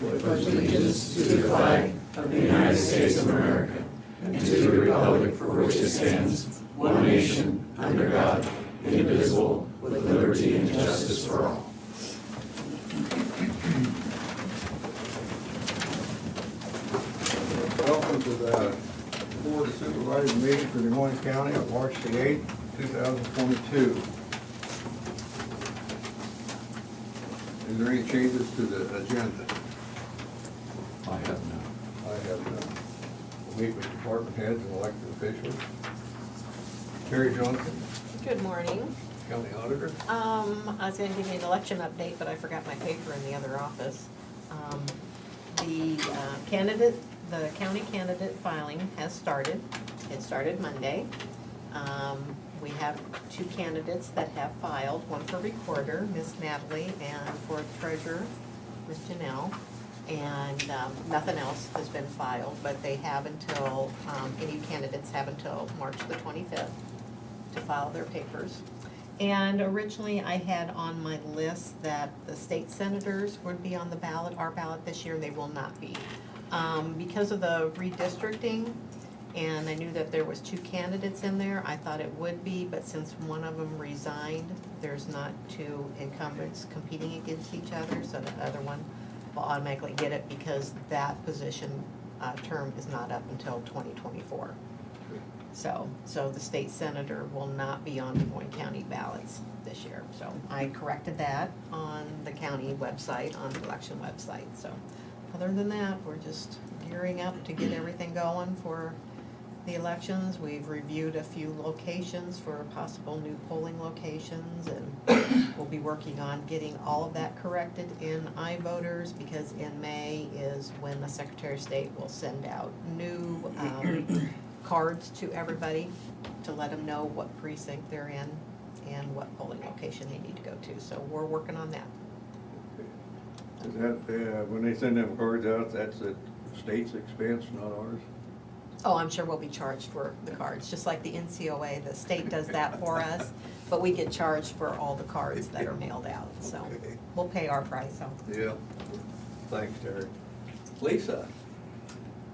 pledge allegiance to the flag of the United States of America and to the republic for which it stands, one nation, under God, indivisible, with liberty and justice for all. Welcome to the Board of Supervisors meeting for Des Moines County on March the 8th, 2022. Is there any changes to the agenda? I have none. I have none. We'll meet with department heads and elected officials. Terry Johnson, Good morning. County Auditor. I was going to give you an election update, but I forgot my paper in the other office. The county candidate filing has started. It started Monday. We have two candidates that have filed, one for recorder, Miss Natalie, and for treasurer, Miss Janelle. And nothing else has been filed, but they have until, any candidates have until March the 25th to file their papers. And originally I had on my list that the state senators would be on the ballot, our ballot this year, they will not be. Because of the redistricting, and I knew that there was two candidates in there, I thought it would be, but since one of them resigned, there's not two incumbents competing against each other, so the other one will automatically get it because that position, term is not up until 2024. So the state senator will not be on Des Moines County ballots this year. So I corrected that on the county website, on the election website. So other than that, we're just gearing up to get everything going for the elections. We've reviewed a few locations for possible new polling locations, and we'll be working on getting all of that corrected in iVoters, because in May is when the Secretary of State will send out new cards to everybody to let them know what precinct they're in and what polling location they need to go to. So we're working on that. Is that, when they send them cards out, that's the state's expense, not ours? Oh, I'm sure we'll be charged for the cards, just like the NCOA. The state does that for us, but we get charged for all the cards that are mailed out. So Okay. we'll pay our price. So. Yeah. Thanks, Terry. Lisa,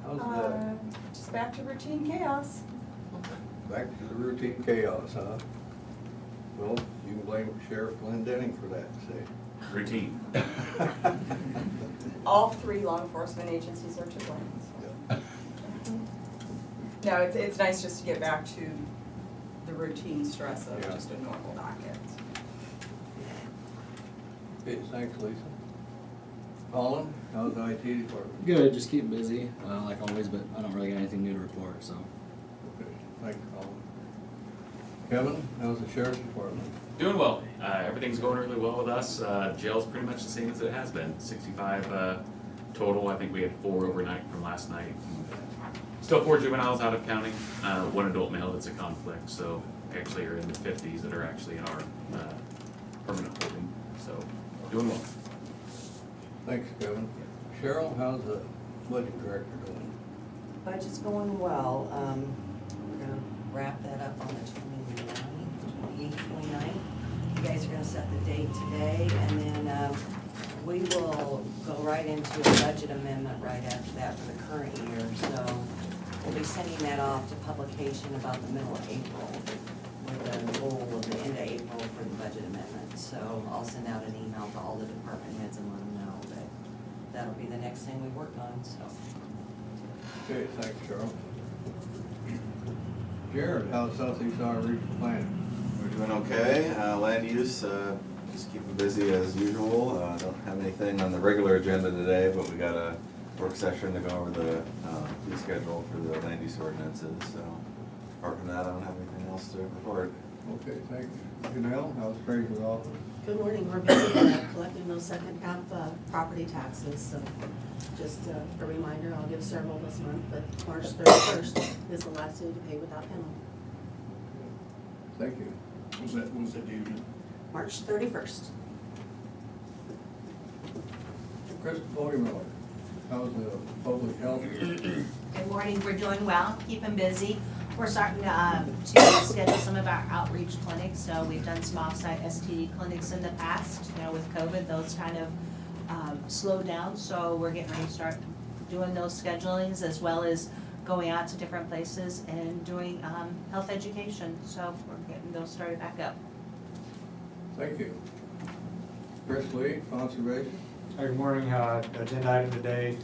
how's that? Just back to routine chaos. Back to the routine chaos, huh? Well, you can blame Sheriff Glenn Denning for that, say. Routine. All three law enforcement agencies are to blame. So. No, it's nice just to get back to the routine stress of just a normal docket. Okay, thanks, Lisa. Colin, how's the IT department? Good, just keep busy, like always, but I don't really got anything new to report, so. Okay, thanks, Colin. Kevin, how's the sheriff's department? Doing well. Everything's going really well with us. Jail's pretty much the same as it has been. 65 total. I think we had 4 overnight from last night. Still 4 juveniles out of county. 1 adult male that's a conflict. So we actually are in the 50s that are actually in our permanent holding. So doing well. Thanks, Kevin. Cheryl, how's the budget director doing? Budget's going well. We're gonna wrap that up on the 29th. You guys are gonna set the date today, and then we will go right into a budget amendment right after that for the current year. So we'll be sending that off to publication about the middle of April, with the goal of the end of April for the budget amendment. So I'll send out an email to all the department heads and let them know that that'll be the next thing we work on, so. Okay, thanks, Cheryl. Jared, how's Southeast Iowa Regional Planning? We're doing okay. Land use, just keeping busy as usual. Don't have anything on the regular agenda today, but we got a work session to go over the fee schedule for the land use ordinances. So apart from that, I don't have anything else to report. Okay, thanks. Janelle, how's Treasurer's office? Good morning. We're busy collecting those second half property taxes, so just a reminder, I'll give several this month, but March 31st is the last day to pay without penalty. Thank you. What was that due? March 31st. Chris Miller, how's the public health? Good morning, we're doing well, keeping busy. We're starting to schedule some of our outreach clinics, so we've done some off-site STD clinics in the past. You know, with COVID, those kind of slowed down, so we're getting ready to start doing those schedulings as well as going out to different places and doing health education, so we're getting those started back up. Thank you. Chris Lee, Conservation. Good morning, agenda item today,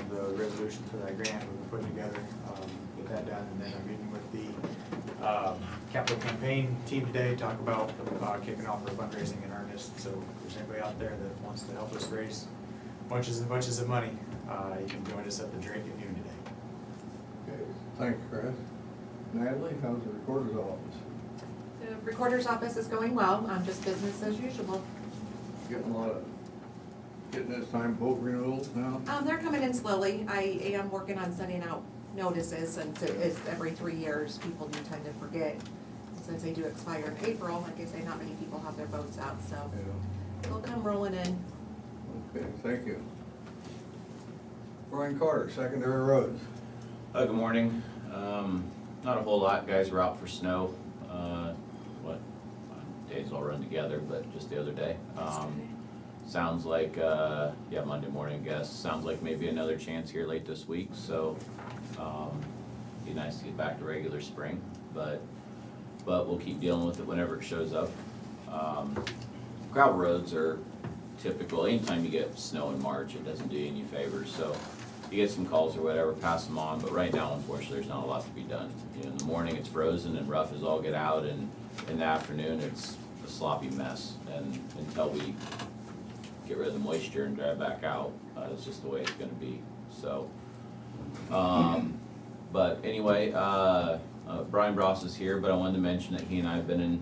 the resolution for that grant we've been putting together, get that done, and then I'm meeting with the capital campaign team today, talk about kicking off our fundraising in earnest, so if there's anybody out there that wants to help us raise bunches and bunches of money, you can join us at the drink at noon today. Okay, thanks, Chris. Natalie, how's the recorder's office? The recorder's office is going well, just business as usual. Getting this time boat renewals now? They're coming in slowly. I am working on sending out notices, since it is every 3 years, people do tend to forget. Since they do expire in April, like I say, not many people have their boats out, so Yeah. they'll come rolling in. Okay, thank you. Brian Carter, Secondary Roads. Good morning. Not a whole lot, guys were out for snow. Days all run together, but just the other day. Sounds like, Monday morning, I guess. Sounds like maybe another chance here late this week, so, be nice to get back to regular spring, but we'll keep dealing with it whenever it shows up. Gravel roads are typical, anytime you get snow in March, it doesn't do you any favors, so you get some calls or whatever, pass them on, but right now, unfortunately, there's not a lot to be done. You know, in the morning, it's frozen and rough as all get out, and in the afternoon, it's a sloppy mess, and until we get rid of the moisture and dry back out, it's just the way it's gonna be, so. But anyway, Brian Bross is here, but I wanted to mention that he and I have been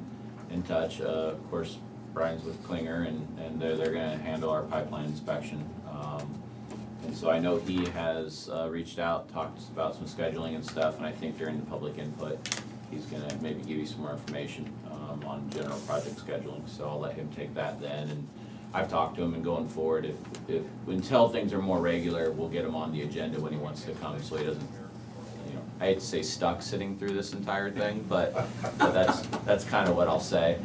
in touch. Of course, Brian's with Klinger, and they're gonna handle our pipeline inspection. And so I know he has reached out, talked about some scheduling and stuff, and I think during the public input, he's gonna maybe give you some more information on general project scheduling, so I'll let him take that then. And I've talked to him, and going forward, if until things are more regular, we'll get him on the agenda when he wants to come, so he doesn't, you know, I hate to say stuck sitting through this entire thing, but that's kind of what I'll say.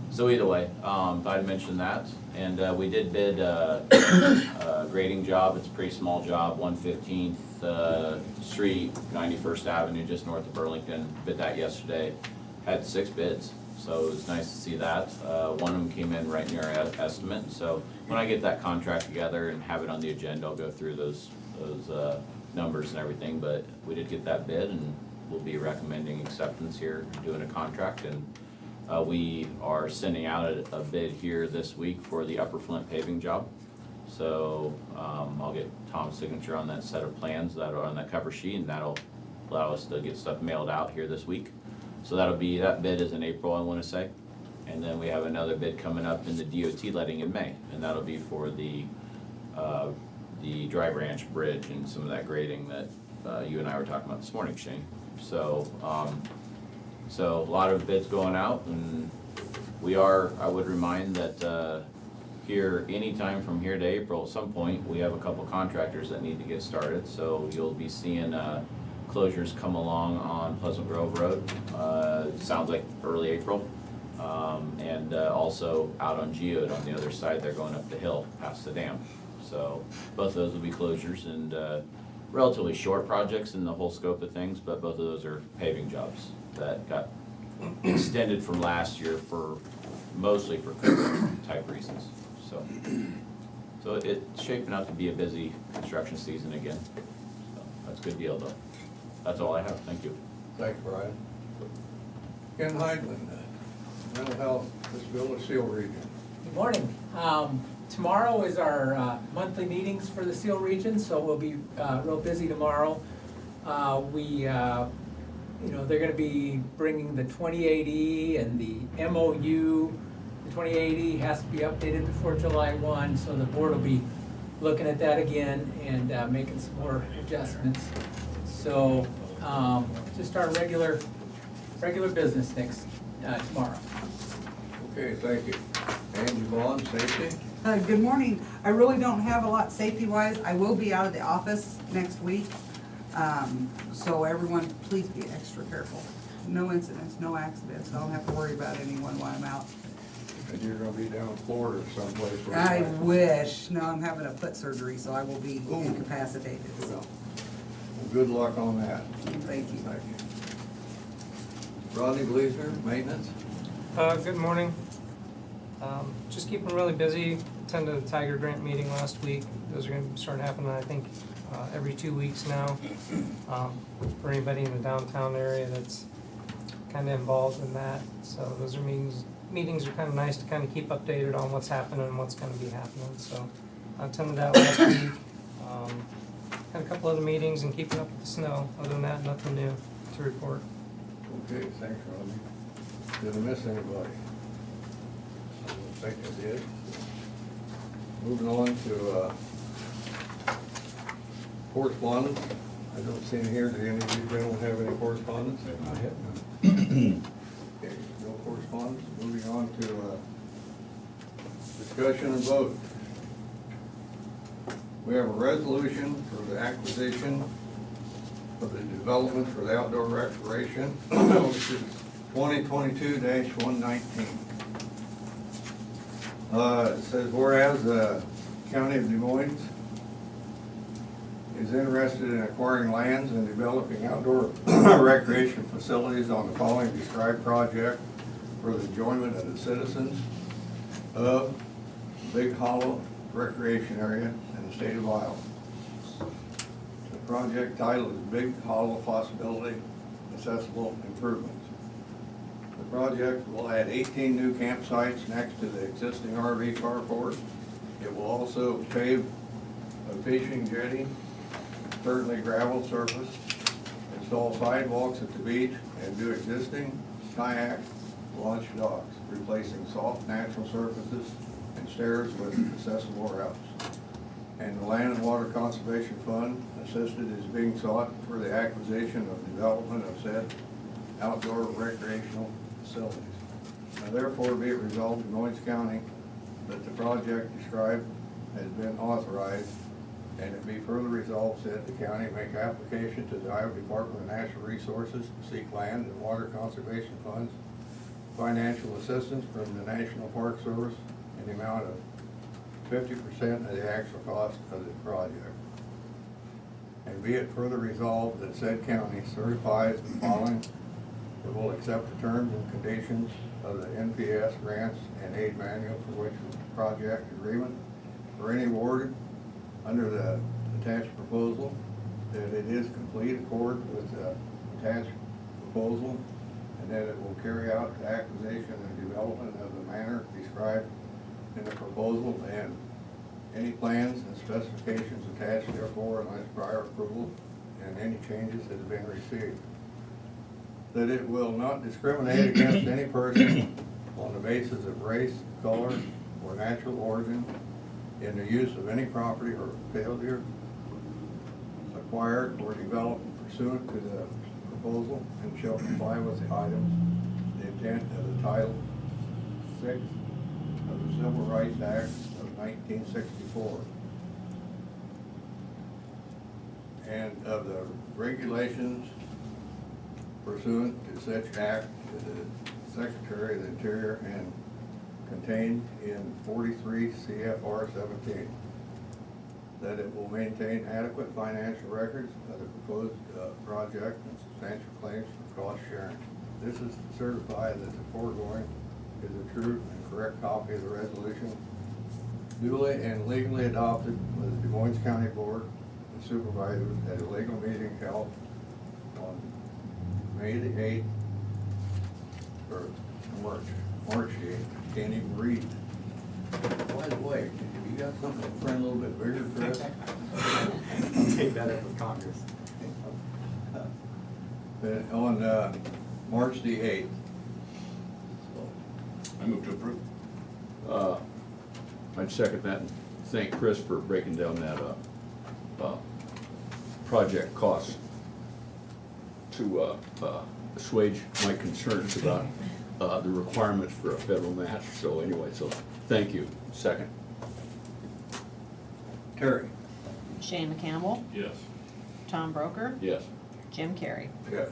So either way, thought I'd mention that, and we did bid a grading job. It's a pretty small job, 115th Street, 91st Avenue, just north of Burlington. Bid that yesterday, had 6 bids, so it was nice to see that. One of them came in right near our estimate, so when I get that contract together and have it on the agenda, I'll go through those numbers and everything, but we did get that bid, and we'll be recommending acceptance here, doing a contract, and we are sending out a bid here this week for the Upper Flint paving job. So I'll get Tom's signature on that set of plans that are on that cover sheet, and that'll allow us to get stuff mailed out here this week. So that bid is in April, I want to say. And then we have another bid coming up in the DOT letting in May, and that'll be for the Dry Branch Bridge and some of that grading that you and I were talking about this morning, Shane. So a lot of bids going out, and I would remind that here, anytime from here to April, at some point, we have a couple contractors that need to get started, so you'll be seeing closures come along on Pleasant Grove Road, sounds like early April, and also out on Geode on the other side, they're going up the hill past the dam. So both of those will be closures, and relatively short projects in the whole scope of things, but both of those are paving jobs that got extended from last year mostly for COVID type reasons. So it's shaping up to be a busy construction season again. So that's a good deal, though. That's all I have. Thank you. Thanks, Brian. Ken Heidman, Mental Health Disability Seal Region. Good morning. Tomorrow is our monthly meetings for the Seal Region, so we'll be real busy tomorrow. They're gonna be bringing the 28E and the MOU. The 28E has to be updated before July 1, so the board will be looking at that again and making some more adjustments. So just our regular business tomorrow. Okay, thank you. Angie Vaughn, Safety. Good morning. I really don't have a lot safety-wise. I will be out of the office next week. So everyone, please be extra careful. No incidents, no accidents. I don't have to worry about anyone while I'm out. And you're gonna be down in Florida someplace. where I you- wish, no, I'm having a foot surgery, so I will be incapacitated, so, Well, good luck on that. thank you. Thank you. Rodney Gleaser, maintenance? Good morning. Just keeping really busy. Attended the Tiger Grant meeting last week. Those are gonna start happening, I think, every 2 weeks now. For anybody in the downtown area that's kinda involved in that. So those are meetings are kinda nice to kinda keep updated on what's happening and what's gonna be happening. So I attended that last week. Had a couple other meetings and keeping up with the snow. Other than that, nothing new to report. Okay, thanks, Rodney. Did I miss anybody? I don't think I did. Moving on to correspondence. I don't see any here. Do any of you gentlemen have any correspondence? Okay, no correspondence. Moving on to discussion and vote. We have a resolution for the acquisition of the development for the outdoor recreation, which is 2022-119. It says, whereas the County of Des Moines is interested in acquiring lands and developing outdoor recreation facilities on the following described project for the enjoyment of the citizens of Big Hollow Recreation Area in the state of Iowa. The project title is Big Hollow Possibility Accessible Improvements. The project will add 18 new campsites next to the existing RV carport. It will also pave a fishing jetty, currently gravel surface, install sidewalks at the beach, and do existing kayak launch docks, replacing soft natural surfaces and stairs with accessible routes. And the Land and Water Conservation Fund assisted is being sought for the acquisition of development of said outdoor recreational facilities. Now therefore be it resolved in Moines County that the project described has been authorized, and it be further resolved that the county make application to the Iowa Department of Natural Resources to seek land and water conservation funds, financial assistance from the National Park Service in the amount of 50% of the actual cost of the project. And be it further resolved that said county certifies the following: it will accept the terms and conditions of the NPS grants and aid manual for which the project agreement for any awarded under the attached proposal, that it is complete accord with the attached proposal, and that it will carry out the acquisition and development of the manner described in the proposal, and any plans and specifications attached therefore unless prior approval and any changes that have been received. That it will not discriminate against any person on the basis of race, color, or natural origin in the use of any property or failure acquired or developed pursuant to the proposal, and shall comply with the items, the intent of the Title VI of the Civil Rights Act of 1964 and of the regulations pursuant to such act to the Secretary of the Interior and contained in 43 CFR 17. That it will maintain adequate financial records of the proposed project and substantial claims for cost sharing. This is to certify that the foregoing is a true and correct copy of the resolution duly and legally adopted by the Des Moines County Board of Supervisors at a legal meeting held on May the 8th, or March the 8th. Can't even read. By the way, have you got something to print a little bit bigger, Chris? I'll take that up with Congress. On March the 8th. I move to approve. I'd second that and thank Chris for breaking down that, project costs to, assuage my concerns about, the requirements for a federal match. So anyway, so thank you. Second. Terry? Shane McCampbell, Yes. Tom Broker, Yes. Jim Carrey. Yes.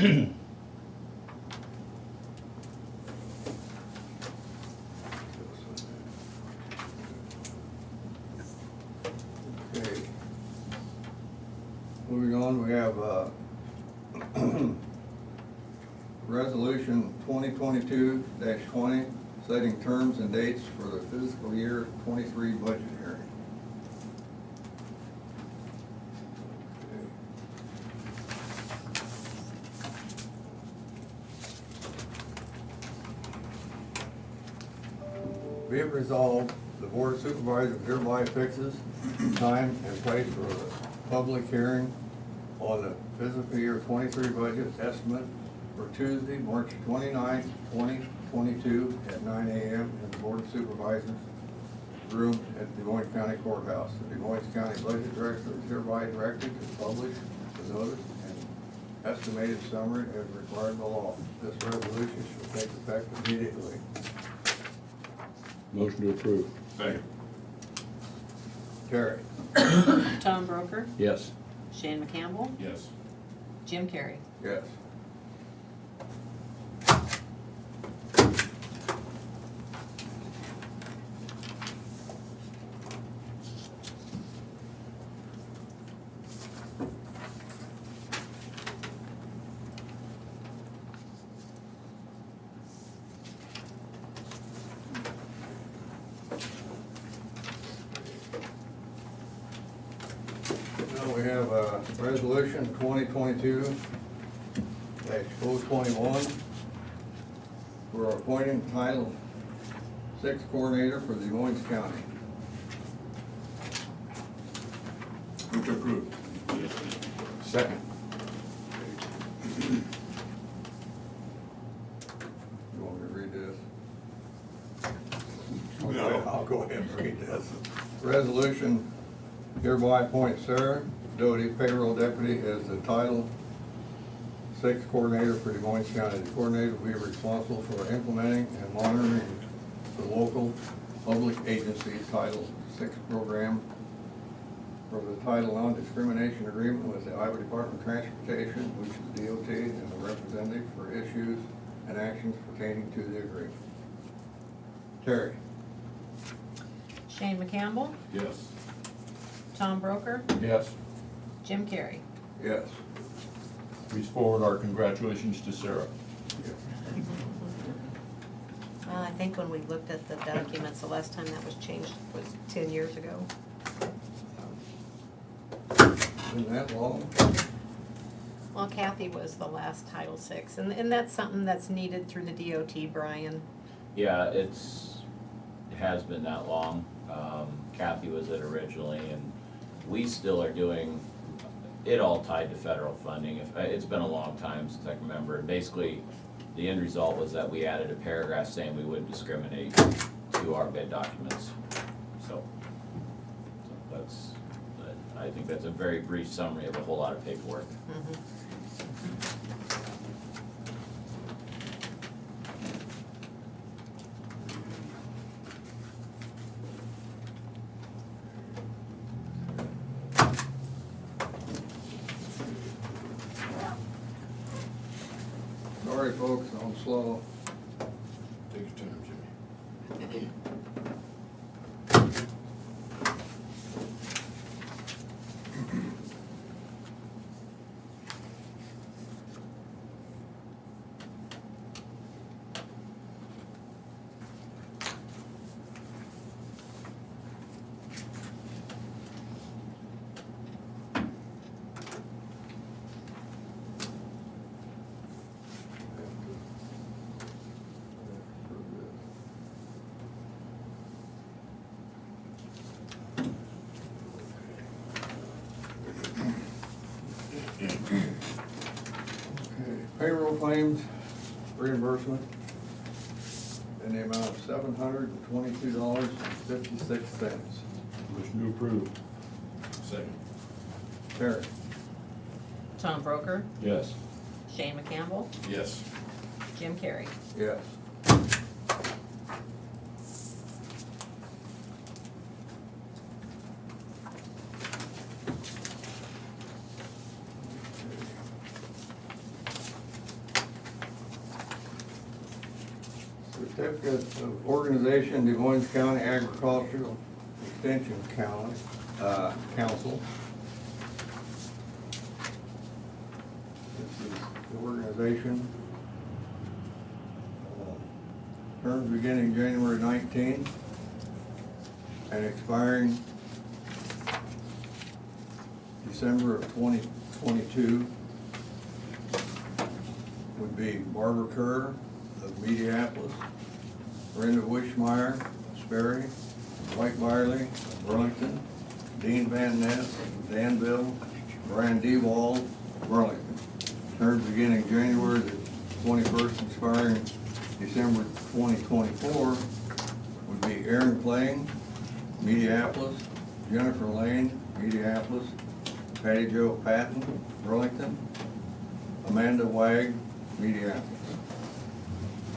Okay. Moving on, we have, Resolution 2022-20, setting terms and dates for the fiscal year 23 budget hearing. Be it resolved, the Board of Supervisors hereby fixes time and place for the public hearing on the fiscal year 23 budget estimate for Tuesday, March 29th, 2022 at 9 a.m. in the Board of Supervisors room at Des Moines County Courthouse. The Des Moines County Budget Director is hereby directed to publish the notice and estimated summary as required by law. This resolution shall take effect immediately. Motion to approve. Second. Terry? Tom Broker, Yes. Shane McCampbell, Yes. Jim Carrey. Yes. Now we have resolution 2022-021. We're appointing Title VI coordinator for Des Moines County. Move to approve. Second. You want me to read this? No. Okay, I'll go ahead and read this. Resolution hereby appoints Sarah Doty, payroll deputy, as the Title VI coordinator for Des Moines County. The coordinator will be responsible for implementing and monitoring the local public agency Title VI program for the Title Non-Discrimination Agreement with the Iowa Department of Transportation, which is DOT, and the representative for issues and actions pertaining to the agreement. Terry? Shane McCampbell, Yes. Tom Broker, Yes. Jim Carrey. Yes. Please forward our congratulations to Sarah. I think when we looked at the documents, the last time that was changed was 10 years ago. Isn't that long? Well, Kathy was the last Title VI, and that's something that's needed through the DOT, Brian. Yeah, it has been that long. Kathy was it originally, and we still are doing it all tied to federal funding. It's been a long time since I can remember. And basically, the end result was that we added a paragraph saying we wouldn't discriminate to our bid documents. So that's, I think that's a very brief summary of a whole lot of paperwork. Mhm. Sorry, folks, I'm slow. Take your time, Jimmy. Okay, payroll claims reimbursement in the amount of $722.56. Motion to approve. Second. Terry? Tom Broker, Yes. Shane McCampbell, Yes. Jim Carrey. Yes. Certificate of Organization, Des Moines County Agricultural Extension Council. This is the organization. Terms beginning January 19 and expiring December of 2022 would be Barbara Kerr of Mediapolis, Brenda Wishmeyer of Sperry, White Byerly of Burlington, Dean Van Ness of Danville, Brian Dewald of Burlington. Terms beginning January the 21st, expiring December 2024 would be Aaron Kling, Mediapolis, Jennifer Lane, Mediapolis, Patty Jo Patton, Burlington, Amanda Wag, Mediapolis.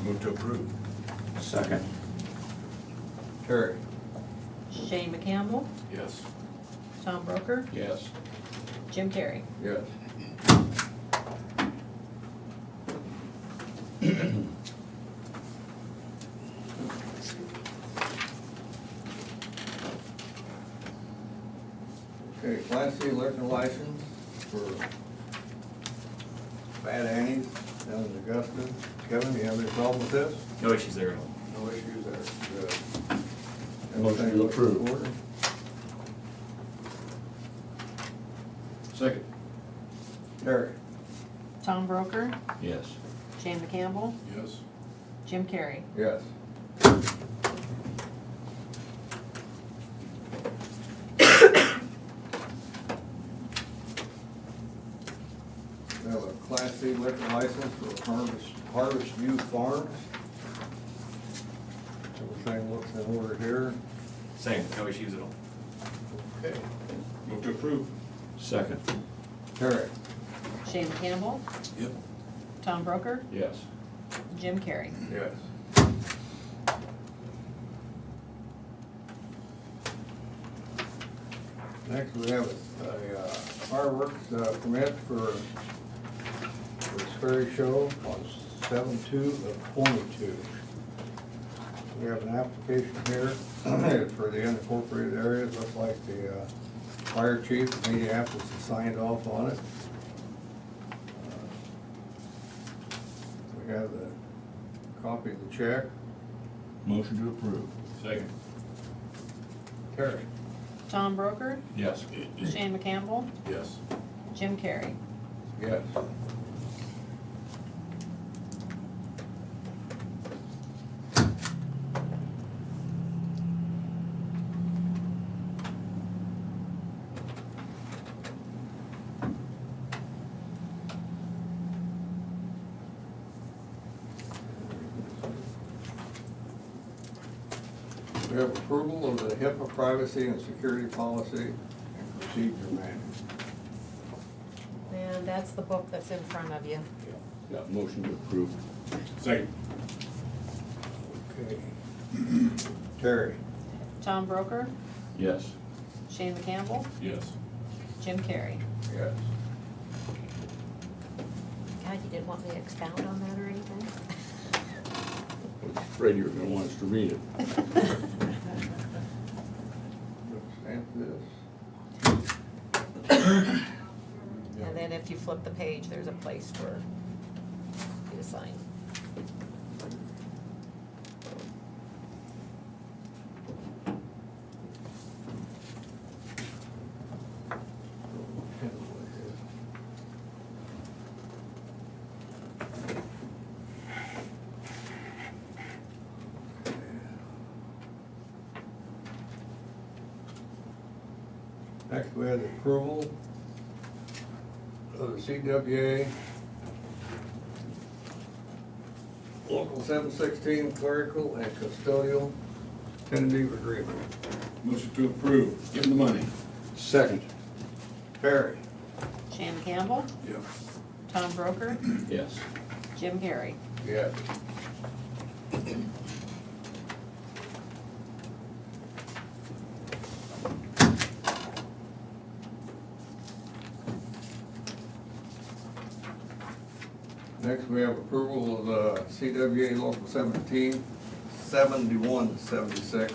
Move to approve. Second. Terry? Shane McCampbell, Yes. Tom Broker, Yes. Jim Carrey. Yes. Okay, Class C liquor license for Bad Annie's down in Augusta. Kevin, you have any problem with this? No issues there at all. No issues there. Good. Motion Everything to looks approve. in order? Second. Terry? Tom Broker, Yes. Shane McCampbell, Yes. Jim Carrey. Yes. We have a Class C liquor license for Harvest View Farms. Everything looks in order here. Same, no issues at all. Okay. Move to approve. Second. Terry? Shane McCampbell, Yep. Tom Broker, Yes. Jim Carrey. Yes. Next, we have a fireworks permit for the Sperry Show on 7/2/22. We have an application here for the unincorporated areas. Looks like the fire chief of Mediapolis has signed off on it. We have the copy of the check. Motion to approve. Second. Terry? Tom Broker, Yes. Shane McCampbell, Yes. Jim Carrey. Yes. We have approval of the HIPAA privacy and security policy and procedure manual. And that's the book that's in front of you. Yeah, motion to approve. Second. Okay. Terry? Tom Broker, Yes. Shane McCampbell, Yes. Jim Carrey. Yes. God, you didn't want me to expound on that or anything? I was afraid you were gonna want us to read it. Stamp this. And then if you flip the page, there's a place for you to sign. Next, we have the approval of the CWA Local 716 clerical and custodial tentative agreement. Motion to approve. Give them the money. Second. Terry? Shane McCampbell, Yep. Tom Broker, Yes. Jim Carrey. Yes. Next, Next, we have approval of the CWA Local 7176,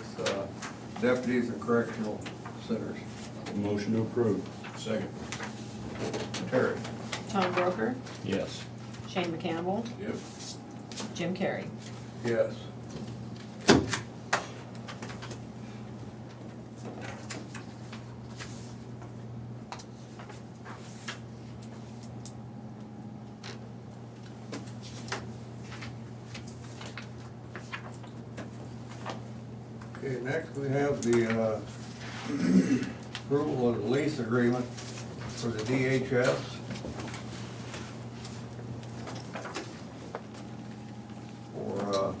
deputies and correctional centers. Motion to approve. Second. Terry? Tom Broker, Yes. Shane McCampbell, Yep. Jim Carrey. Yes. Okay, next we have the approval of the lease agreement for the DHS. For,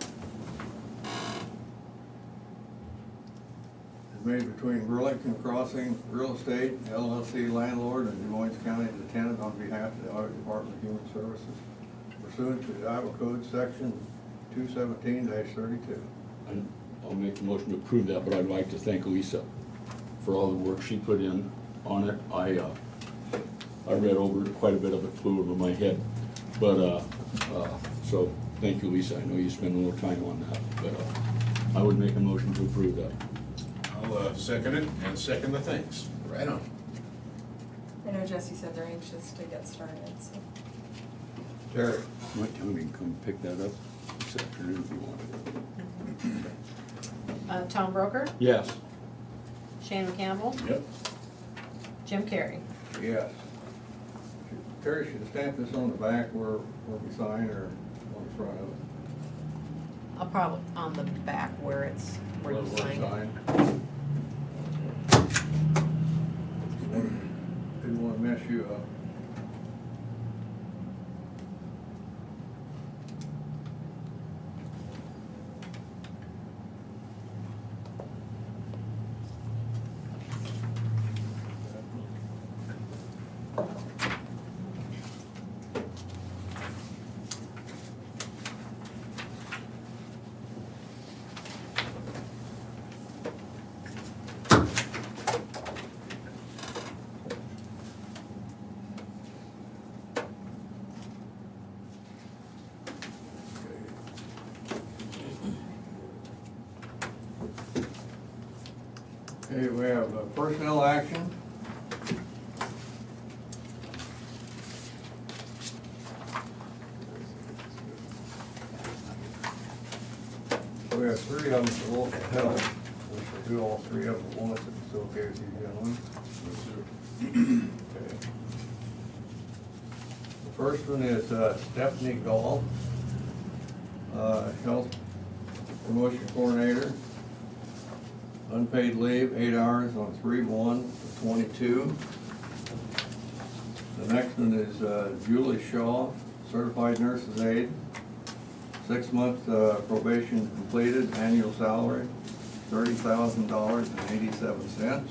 is made between Burlington Crossing Real Estate LLC landlord and Des Moines County the tenant on behalf of the Iowa Department of Human Services pursuant to the Iowa Code Section 217-32. And I'll make the motion to approve that, but I'd like to thank Lisa for all the work she put in on it. I read over quite a bit of it, flew over my head, but, so, thank you, Lisa. I know you spent a little time on that, but, I would make a motion to approve that. I'll second it and second the thanks. Right on. I know Jesse said they're anxious to get started, so. Terry? Might tell me to come pick that up this afternoon if you want. Tom Broker, Yes. Shane McCampbell, Yep. Jim Carrey. Yes. Terry, should stamp this on the back where we sign or on the front of it? I'll probably, on the back where it's, where you sign it. Didn't want to mess you up. Okay, we have personnel action. We have three of them for local health. We should do all three of them at once if it's okay with you gentlemen. Okay. The first one is Stephanie Gall, Health Promotion Coordinator. Unpaid leave, 8 hours on 3/1/22. The next one is Julie Shaw, Certified Nurse's Aide. 6-month probation completed, annual salary, $30,000.87.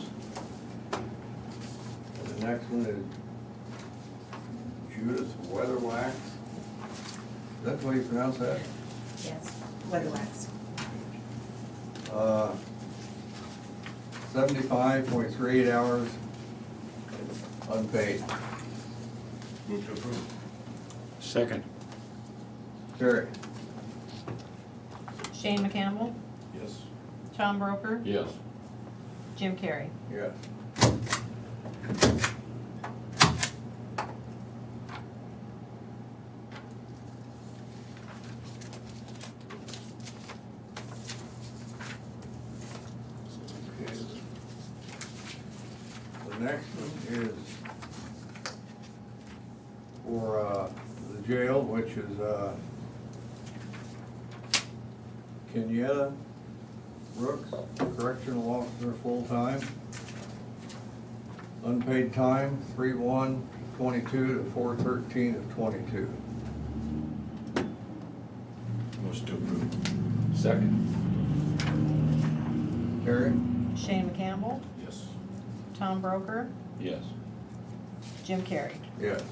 The next one is Judith Weatherwax. Is that the way you pronounce that? Yes, Weatherwax. 75.38 hours unpaid. Move to approve. Second. Terry? Shane McCampbell, Yes. Tom Broker, Yes. Jim Carrey. Yes. Okay. The next one is for the jail, which is Kenyatta Brooks, correctional officer, full-time. Unpaid time, 3/1/22 to 4/13/22. Motion to approve. Second. Terry? Shane McCampbell, Yes. Tom Broker, Yes. Jim Carrey. Yes.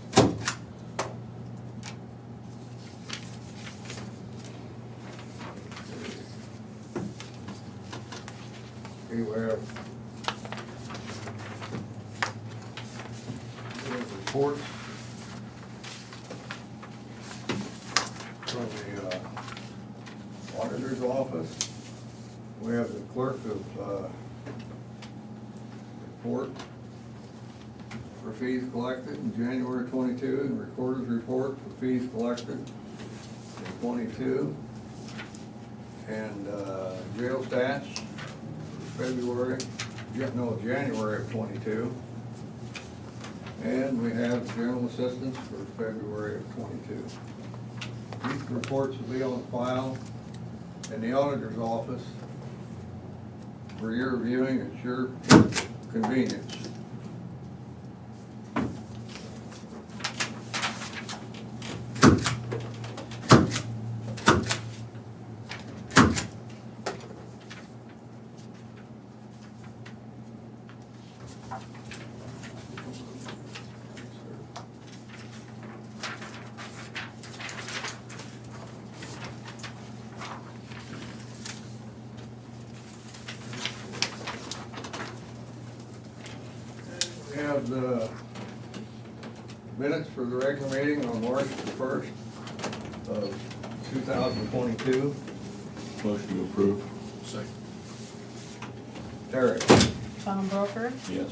Okay, we have reports. auditor's office. We have the clerk of report for fees collected in January 22, and recorder's report for fees collected in 22. And jail stats for February, January of 22. And we have general assistance for February of 22. These reports will be on file in the auditor's office for your reviewing at your convenience. We have the minutes for the regular meeting on March the 1st of 2022. Motion to approve. Second. Terry? Tom Broker, Yes.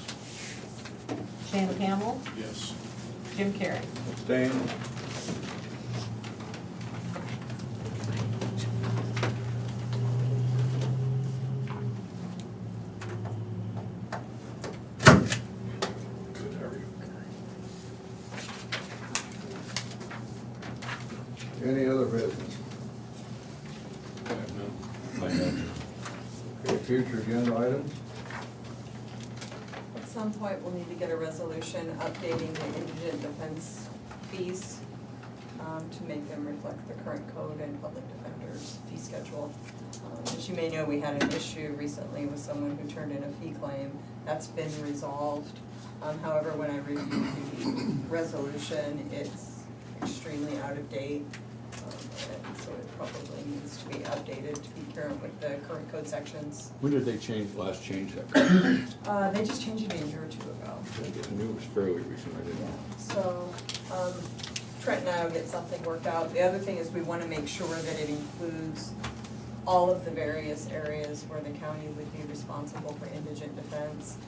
Shannon Hamel, Yes. Jim Carrey. Abstain. Good, how are you? Any other business? I have none. Okay, future agenda items? At some point, we'll need to get a resolution updating the indigent defense fees to make them reflect the current code and public defender's fee schedule. As you may know, we had an issue recently with someone who turned in a fee claim. That's been resolved. However, when I reviewed the resolution, it's extremely out of date. And so it probably needs to be updated to be current with the current code sections. When did they last change that? They just changed it a year or two ago. I knew it was fairly recent, I didn't. So, Trent and I will get something worked out. The other thing is we want to make sure that it includes all of the various areas where the county would be responsible for indigent defense.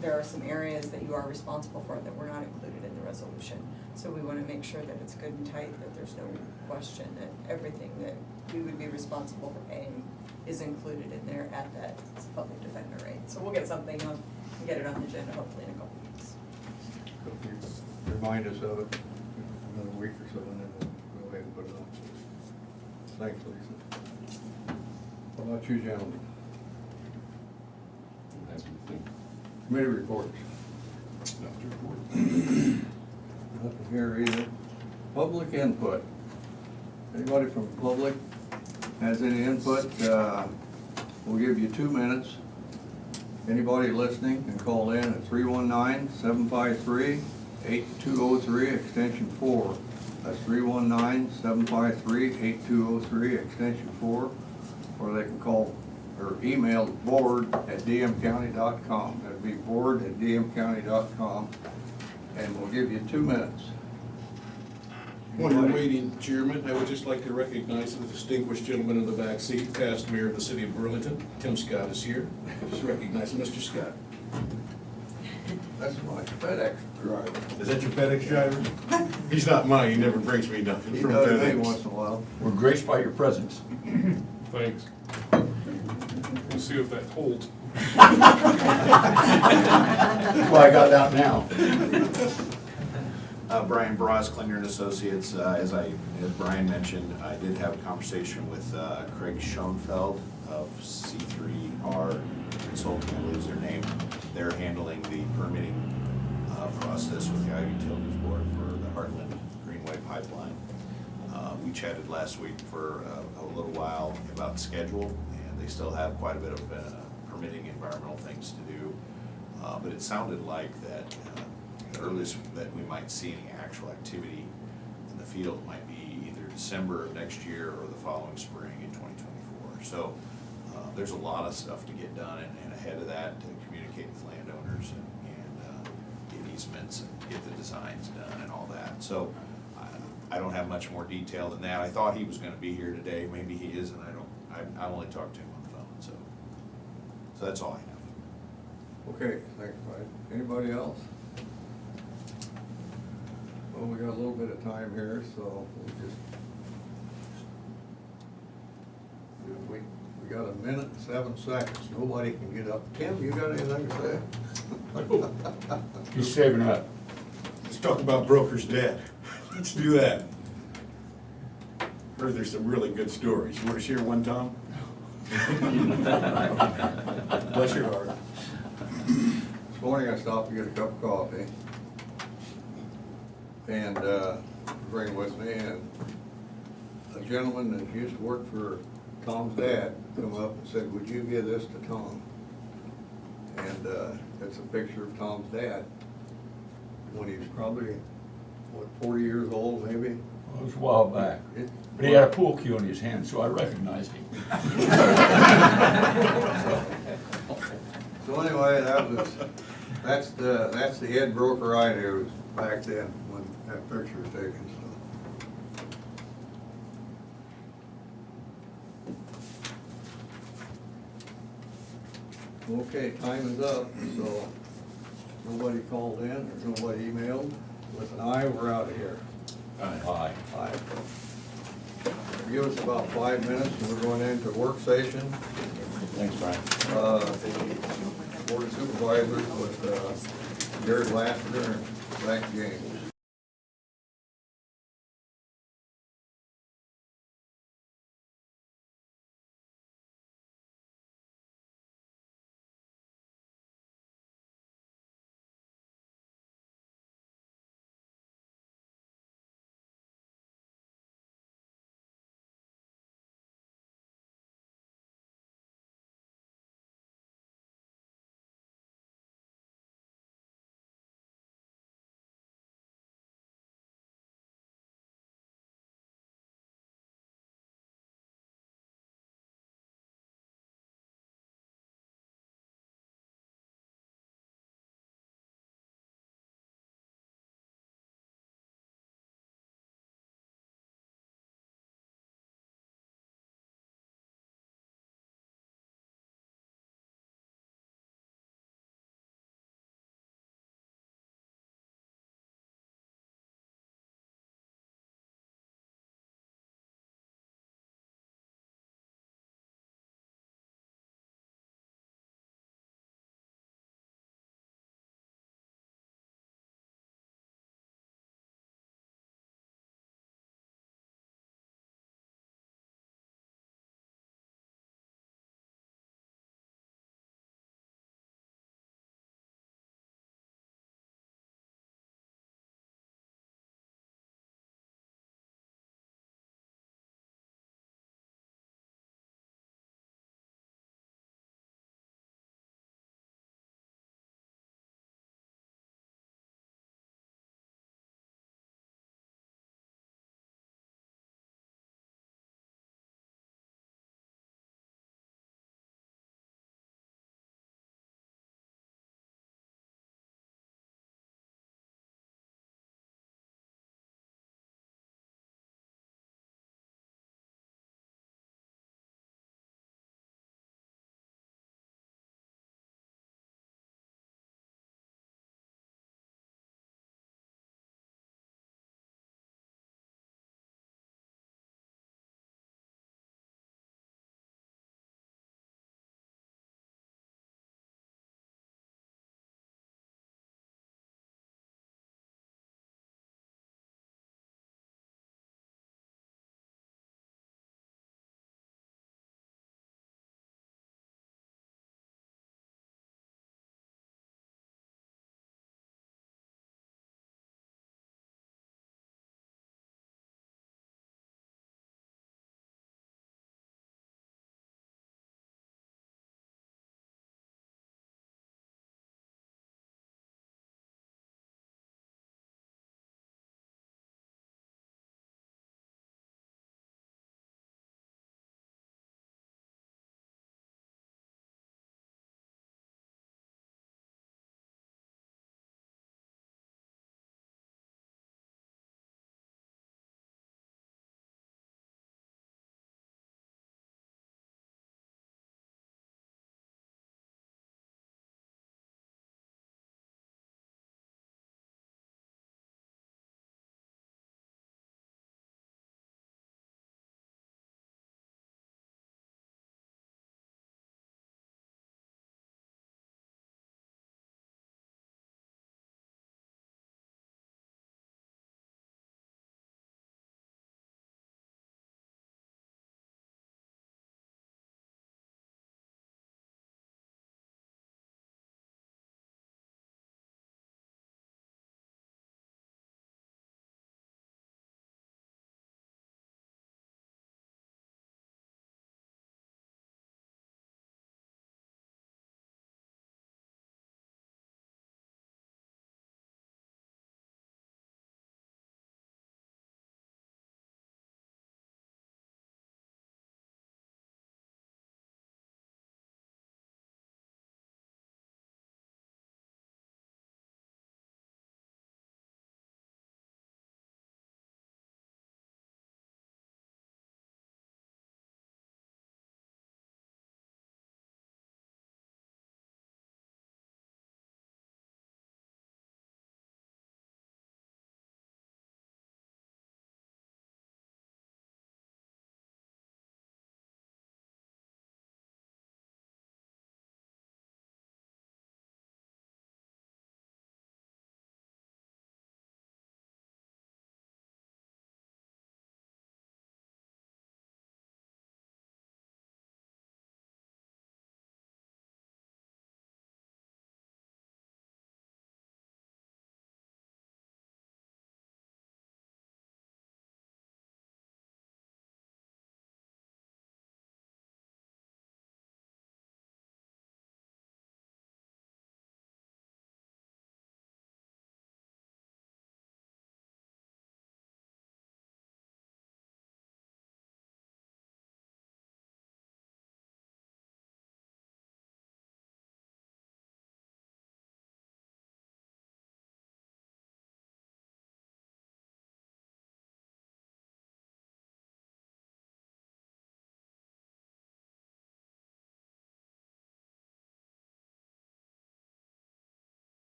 There are some areas that you are responsible for that were not included in the resolution. So we want to make sure that it's good and tight, that there's no question that everything that we would be responsible for paying is included in there at that public defender rate. So we'll get something on, and get it on the agenda hopefully in a couple weeks. Remind us of it another week or so, and then we'll go ahead and put it on. Thanks, Lisa. How about you, gentlemen? Committee reports. Nothing to report. Nothing here either. Public input. Anybody from the public has any input, we'll give you 2 minutes. Anybody listening can call in at 319-753-8203, extension 4. That's 319-753-8203, extension 4. Or they can call or email board@dmcounty.com. That'd be board@dmcounty.com. And we'll give you 2 minutes. While you're waiting, Chairman, I would just like to recognize the distinguished gentleman in the back seat, past mayor of the city of Burlington. Tim Scott is here. Just recognize Mr. Scott. That's my FedEx driver. Is that your FedEx driver? He's not mine, he never brings me nothing He from does me FedEx. once in a while. We're graced by your presence. Thanks. We'll see if that holds. That's why I got it out now. Brian Bras, Klinger and Associates. As Brian mentioned, I did have a conversation with Craig Schoenfeld of C3R Consulting, I believe is their name. They're handling the permitting process with the Iowa Utilities Board for the Heartland Greenway Pipeline. We chatted last week for a little while about the schedule, and they still have quite a bit of permitting environmental things to do. But it sounded like that the earliest that we might see any actual activity in the field might be either December of next year or the following spring in 2024. So there's a lot of stuff to get done, and ahead of that, to communicate with landowners and get easements and get the designs done and all that. So I don't have much more detail than that. I thought he was gonna be here today, maybe he isn't, I only talked to him on the phone, so that's all I have. Okay, thanks, Mike. Anybody else? Well, we got a little bit of time here, so we'll just. We got 1 minute and 7 seconds. Nobody can get up. Tim, you got anything to say? He's saving up. Let's talk about broker's debt. Let's do that. Heard there's some really good stories. You want to share one, Tom? Bless your heart. This morning I stopped to get a cup of coffee and bring with me, and a gentleman that used to work for Tom's dad come up and said, "Would you give this to Tom?" And it's a picture of Tom's dad when he was probably, what, 40 years old maybe? Well, it was a while back. But he had a pool cue in his hand, so I recognized him. So anyway, that's the head broker I knew back then when that picture was taken, so. Okay, time is up, so nobody called in, or nobody emailed. With an aye, we're out of here. Aye. Aye. Give us about 5 minutes, and we're going into work session. Thanks, Brian. Board of Supervisors with Jared Lassiter and Zach James.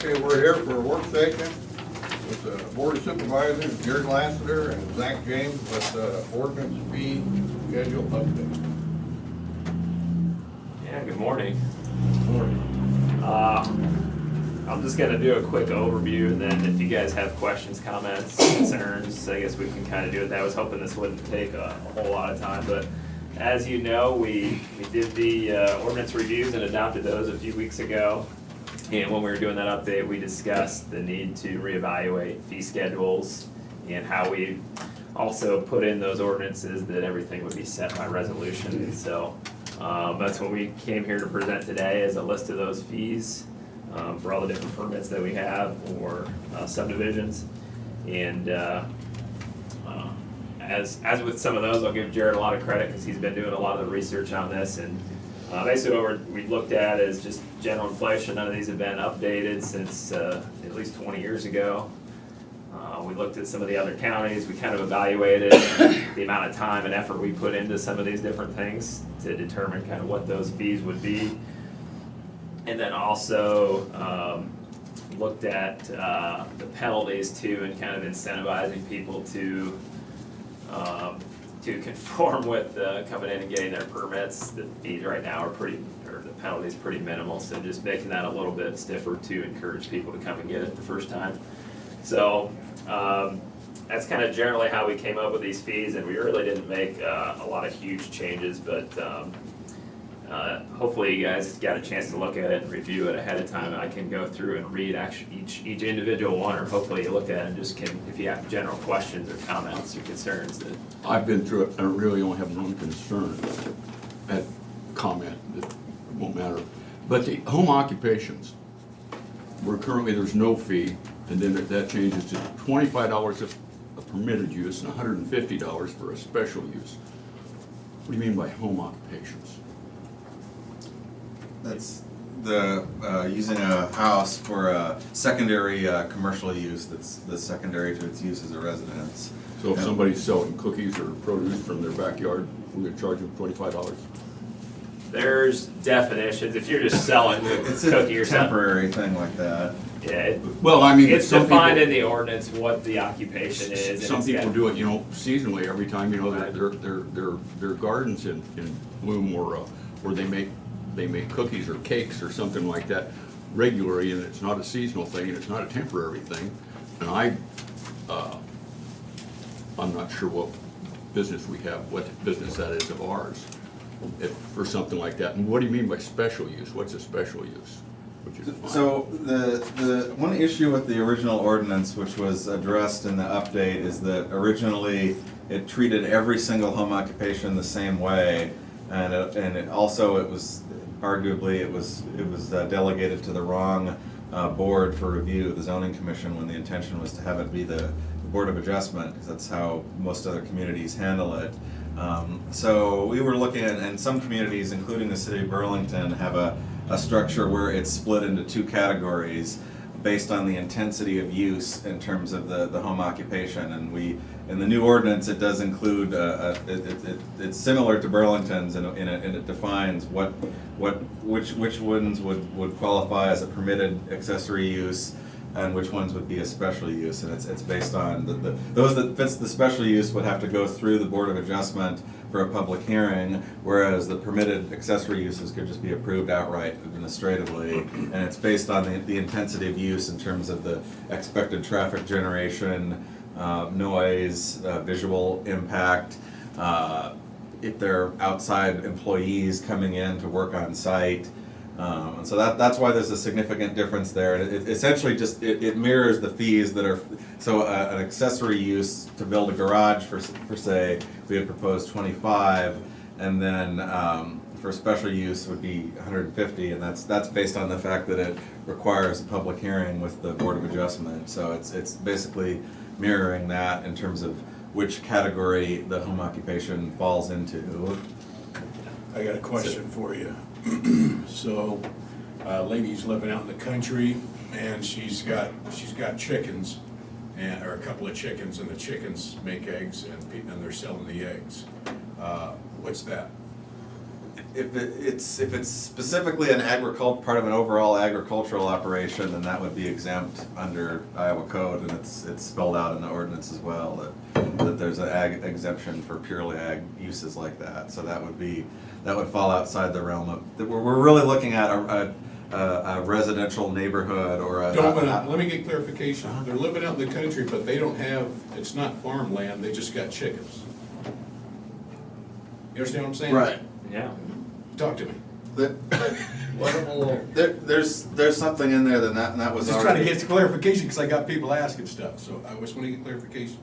Okay, we're here for a work session with the Board of Supervisors, Jared Lassiter and Zach James with ordinance fee schedule update. Yeah, good morning. Morning. I'm just gonna do a quick overview, and then if you guys have questions, comments, concerns, I guess we can kind of do it. I was hoping this wouldn't take a whole lot of time, but as you know, we did the ordinance reviews and adopted those a few weeks ago. And when we were doing that update, we discussed the need to reevaluate fee schedules and how we also put in those ordinances that everything would be set by resolution. And so that's what we came here to present today, is a list of those fees for all the different permits that we have or subdivisions. And as with some of those, I'll give Jared a lot of credit because he's been doing a lot of the research on this. And basically what we looked at is just general inflation. None of these have been updated since at least 20 years ago. We looked at some of the other counties. We kind of evaluated the amount of time and effort we put into some of these different things to determine kind of what those fees would be. And then also looked at the penalties too, and kind of incentivizing people to conform with coming in and getting their permits. The fees right now are the penalty's pretty minimal, so just making that a little bit stiffer to encourage people to come and get it the first time. So that's kind of generally how we came up with these fees, and we really didn't make a lot of huge changes, but hopefully you guys got a chance to look at it and review it ahead of time. I can go through and read actually each individual one, or hopefully you look at it and just can, if you have general questions or comments or concerns that. I've been through it, I really only have one concern, that comment, that won't matter. But the home occupations, where currently there's no fee, and then that changes to $25 of a permitted use and $150 for a special use. What do you mean by home occupations? That's the, using a house for a secondary commercial use that's secondary to its use as a residence. So if somebody's selling cookies or produce from their backyard, we're gonna charge them $25? There's definitions. If you're just selling a It's cookie a or something. temporary thing like that. Yeah, Well, I mean, it's some defined people- in the ordinance what the occupation is. and Some it's people got- do it, seasonally, every time, their gardens in bloom, or they make cookies or cakes or something like that regularly, and it's not a seasonal thing, and it's not a temporary thing. And I'm not sure what business we have, what business that is of ours, for something like that. And what do you mean by special use? What's a special use? So the one issue with the original ordinance, which was addressed in the update, is that originally it treated every single home occupation the same way, and it was arguably it was delegated to the wrong board for review, the zoning commission, when the intention was to have it be the Board of Adjustment, because that's how most other communities handle it. So we were looking at, and some communities, including the city of Burlington, have a structure where it's split into two categories based on the intensity of use in terms of the home occupation. And in the new ordinance, it does include, it's similar to Burlington's, and it defines which ones would qualify as a permitted accessory use and which ones would be a special use. And it's based on those that fits the special use would have to go through the Board of Adjustment for a public hearing, whereas the permitted accessory uses could just be approved outright administratively. And it's based on the intensity of use in terms of the expected traffic generation, noise, visual impact, if they're outside employees coming in to work on site. And so that's why there's a significant difference there. It essentially just, it mirrors the fees that are, so an accessory use to build a garage for say, we had proposed 25, and then for special use would be 150, and that's based on the fact that it requires a public hearing with the Board of Adjustment. So it's basically mirroring that in terms of which category the home occupation falls into. I got a question for you. So, lady's living out in the country, and she's got chickens, or a couple of chickens, and the chickens make eggs, and they're selling the eggs. What's that? if it's specifically an part of an overall agricultural operation, then that would be exempt under Iowa code, and it's spelled out in the ordinance as well, that there's an ag exemption for purely ag uses like that. So that would fall outside the realm of, we're really looking at a residential neighborhood or a. Let me get clarification. They're living out in the country, but they don't have, it's not farmland, they just got chickens. You understand what I'm saying? Right. Yeah. Talk to me. There's something in there that was Just already. trying to get clarification, because I got people asking stuff, so I just want to get clarification.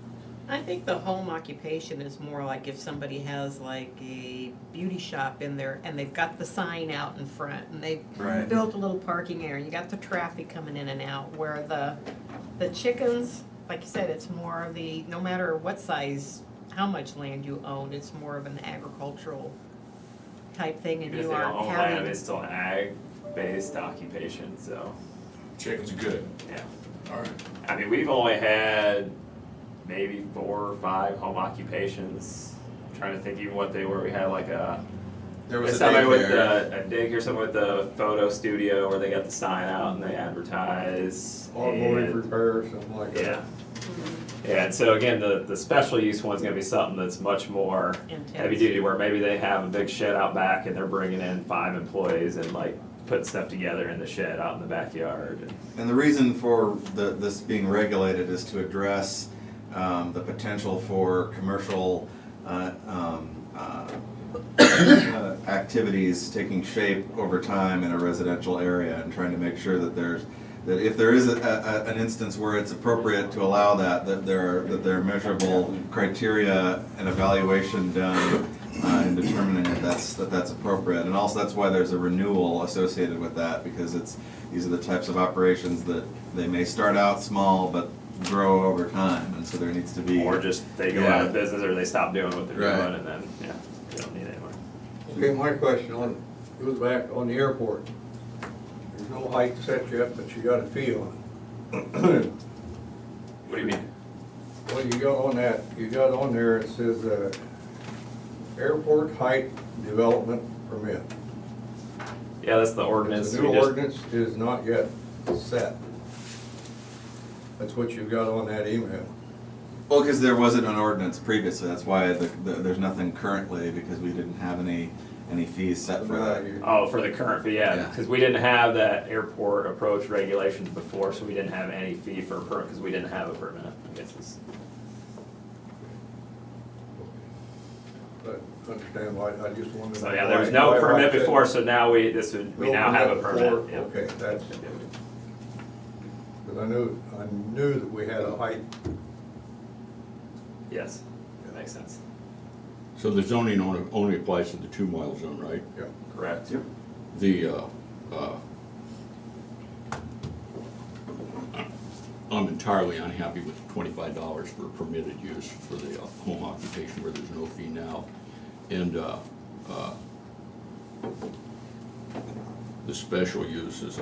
I think the home occupation is more like if somebody has like a beauty shop in there and they've got the sign out in front and they've Right. built a little parking area, you got the traffic coming in and out, where the chickens, like you said, it's more of the, no matter what size, how much land you own, it's more of an agricultural type thing, and Because you they don't aren't own land, having. it's still an ag-based occupation, so, Chicken's good. yeah. All right. I mean, we've only had maybe 4 or 5 home occupations. I'm trying to think even what they were. We had like There was a somebody with daycare. a daycare, someone with a photo studio where they got the sign out and they advertise. Automotive and- repair, something like that. Yeah. Yeah, and so again, the special use one's gonna be something that's much more heavy duty, where maybe they have a big shed out back and they're bringing in 5 employees and like putting stuff together in the shed out in the backyard. And the reason for this being regulated is to address the potential for commercial activities taking shape over time in a residential area, and trying to make sure that if there is an instance where it's appropriate to allow that there are measurable criteria and evaluation done in determining that that's appropriate. And also that's why there's a renewal associated with that, because these are the types of operations that they may start out small but grow over time, and so there needs to be. Or just they go out of business or they stop doing what they're Right. doing and then, yeah, they don't need it anymore. Okay, my question goes back on the airport. There's no height set yet, but you got a fee on it. What do you mean? Well, you got on there, it says, airport height development permit. Yeah, that's the ordinance. The We new just- ordinance is not yet set. That's what you've got on that email. Well, because there wasn't an ordinance previously, that's why there's nothing currently, because we didn't have any fees set for that. Oh, for the current fee, yeah, Yeah. because we didn't have that airport approach regulations before, so we didn't have any fee for a permit, because we didn't have a permit, I guess it's. But understand why, I just wanted to. So know yeah, there was why- no why permit I said- before, so now we now have a before, permit, yeah. Okay, that's, because I knew that we had a height. Yes, that makes sense. So the zoning only applies to the 2-mile zone, right? Yeah. Correct. Yep. I'm entirely unhappy with $25 for permitted use for the home occupation where there's no fee now. And the special use is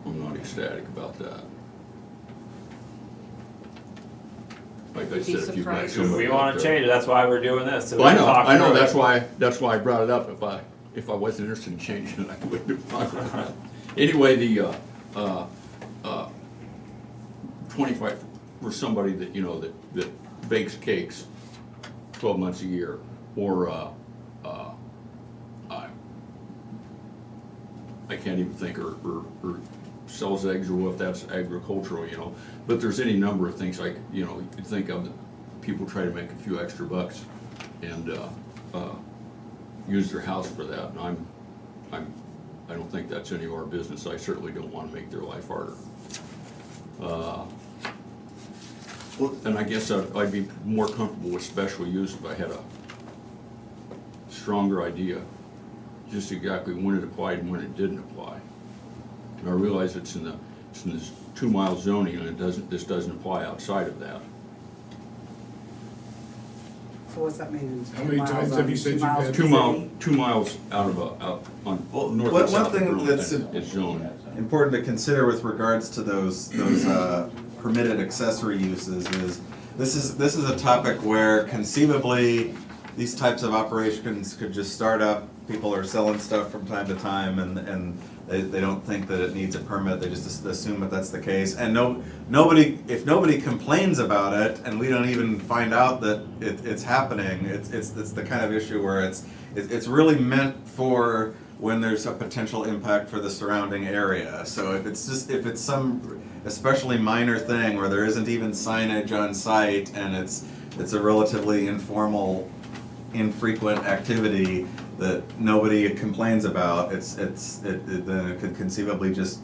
I'm not ecstatic about that. Like I said, if you've got somebody We out wanna there- change it, that's why we're doing this, so we Well, can talk I know, through it. that's why I brought it up. If I wasn't interested in changing it, I wouldn't have brought it up. Anyway, the 25 for somebody that, that bakes cakes 12 months a year, or I can't even think, or sells eggs, or if that's agricultural, but there's any number of things like, you could think of that people try to make a few extra bucks and use their house for that, and I don't think that's any of our business. I certainly don't want to make their life harder. And I guess I'd be more comfortable with special use if I had a stronger idea, just exactly when it applied and when it didn't apply. And I realize it's in this 2-mile zoning, and this doesn't apply outside of that. So what's that mean? How many times have you said you've had? 2 miles out on north and south of Burlington, it's zoned. Important to consider with regards to those permitted accessory uses is this is a topic where conceivably these types of operations could just start up. People are selling stuff from time to time, and they don't think that it needs a permit. They just assume that that's the case. And if nobody complains about it, and we don't even find out that it's happening, it's the kind of issue where it's really meant for when there's a potential impact for the surrounding area. So if it's some especially minor thing where there isn't even signage on site and it's a relatively informal, infrequent activity that nobody complains about, then it could conceivably just,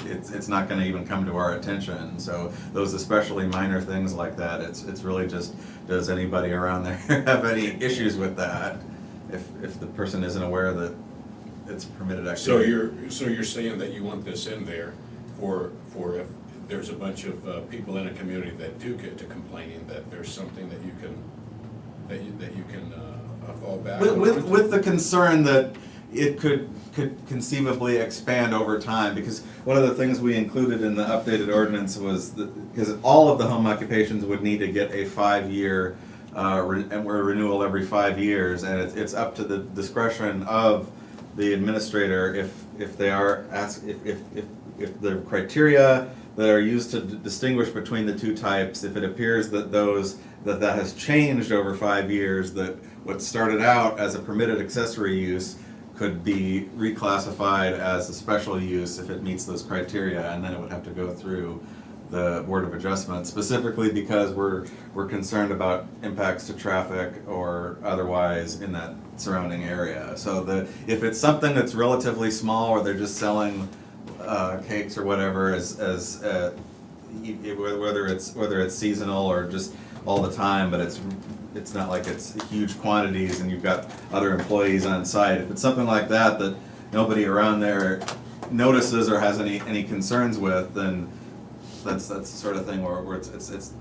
it's not gonna even come to our attention. So those especially minor things like that, it's really just, does anybody around there have any issues with that? If the person isn't aware that it's permitted activity. So you're saying that you want this in there for if there's a bunch of people in a community that do get to complaining, that there's something that you can fall back on? With the concern that it could conceivably expand over time, because one of the things we included in the updated ordinance was that, because all of the home occupations would need to get a 5-year renewal every 5 years, and it's up to the discretion of the administrator if they are asked, if the criteria that are used to distinguish between the two types, if it appears that that has changed over 5 years, that what started out as a permitted accessory use could be reclassified as a special use if it meets those criteria, and then it would have to go through the Board of Adjustment, specifically because we're concerned about impacts to traffic or otherwise in that surrounding area. So if it's something that's relatively small, or they're just selling cakes or whatever, whether it's seasonal or just all the time, but it's not like it's huge quantities and you've got other employees on site. If it's something like that nobody around there notices or has any concerns with, then that's the sort of thing where it's just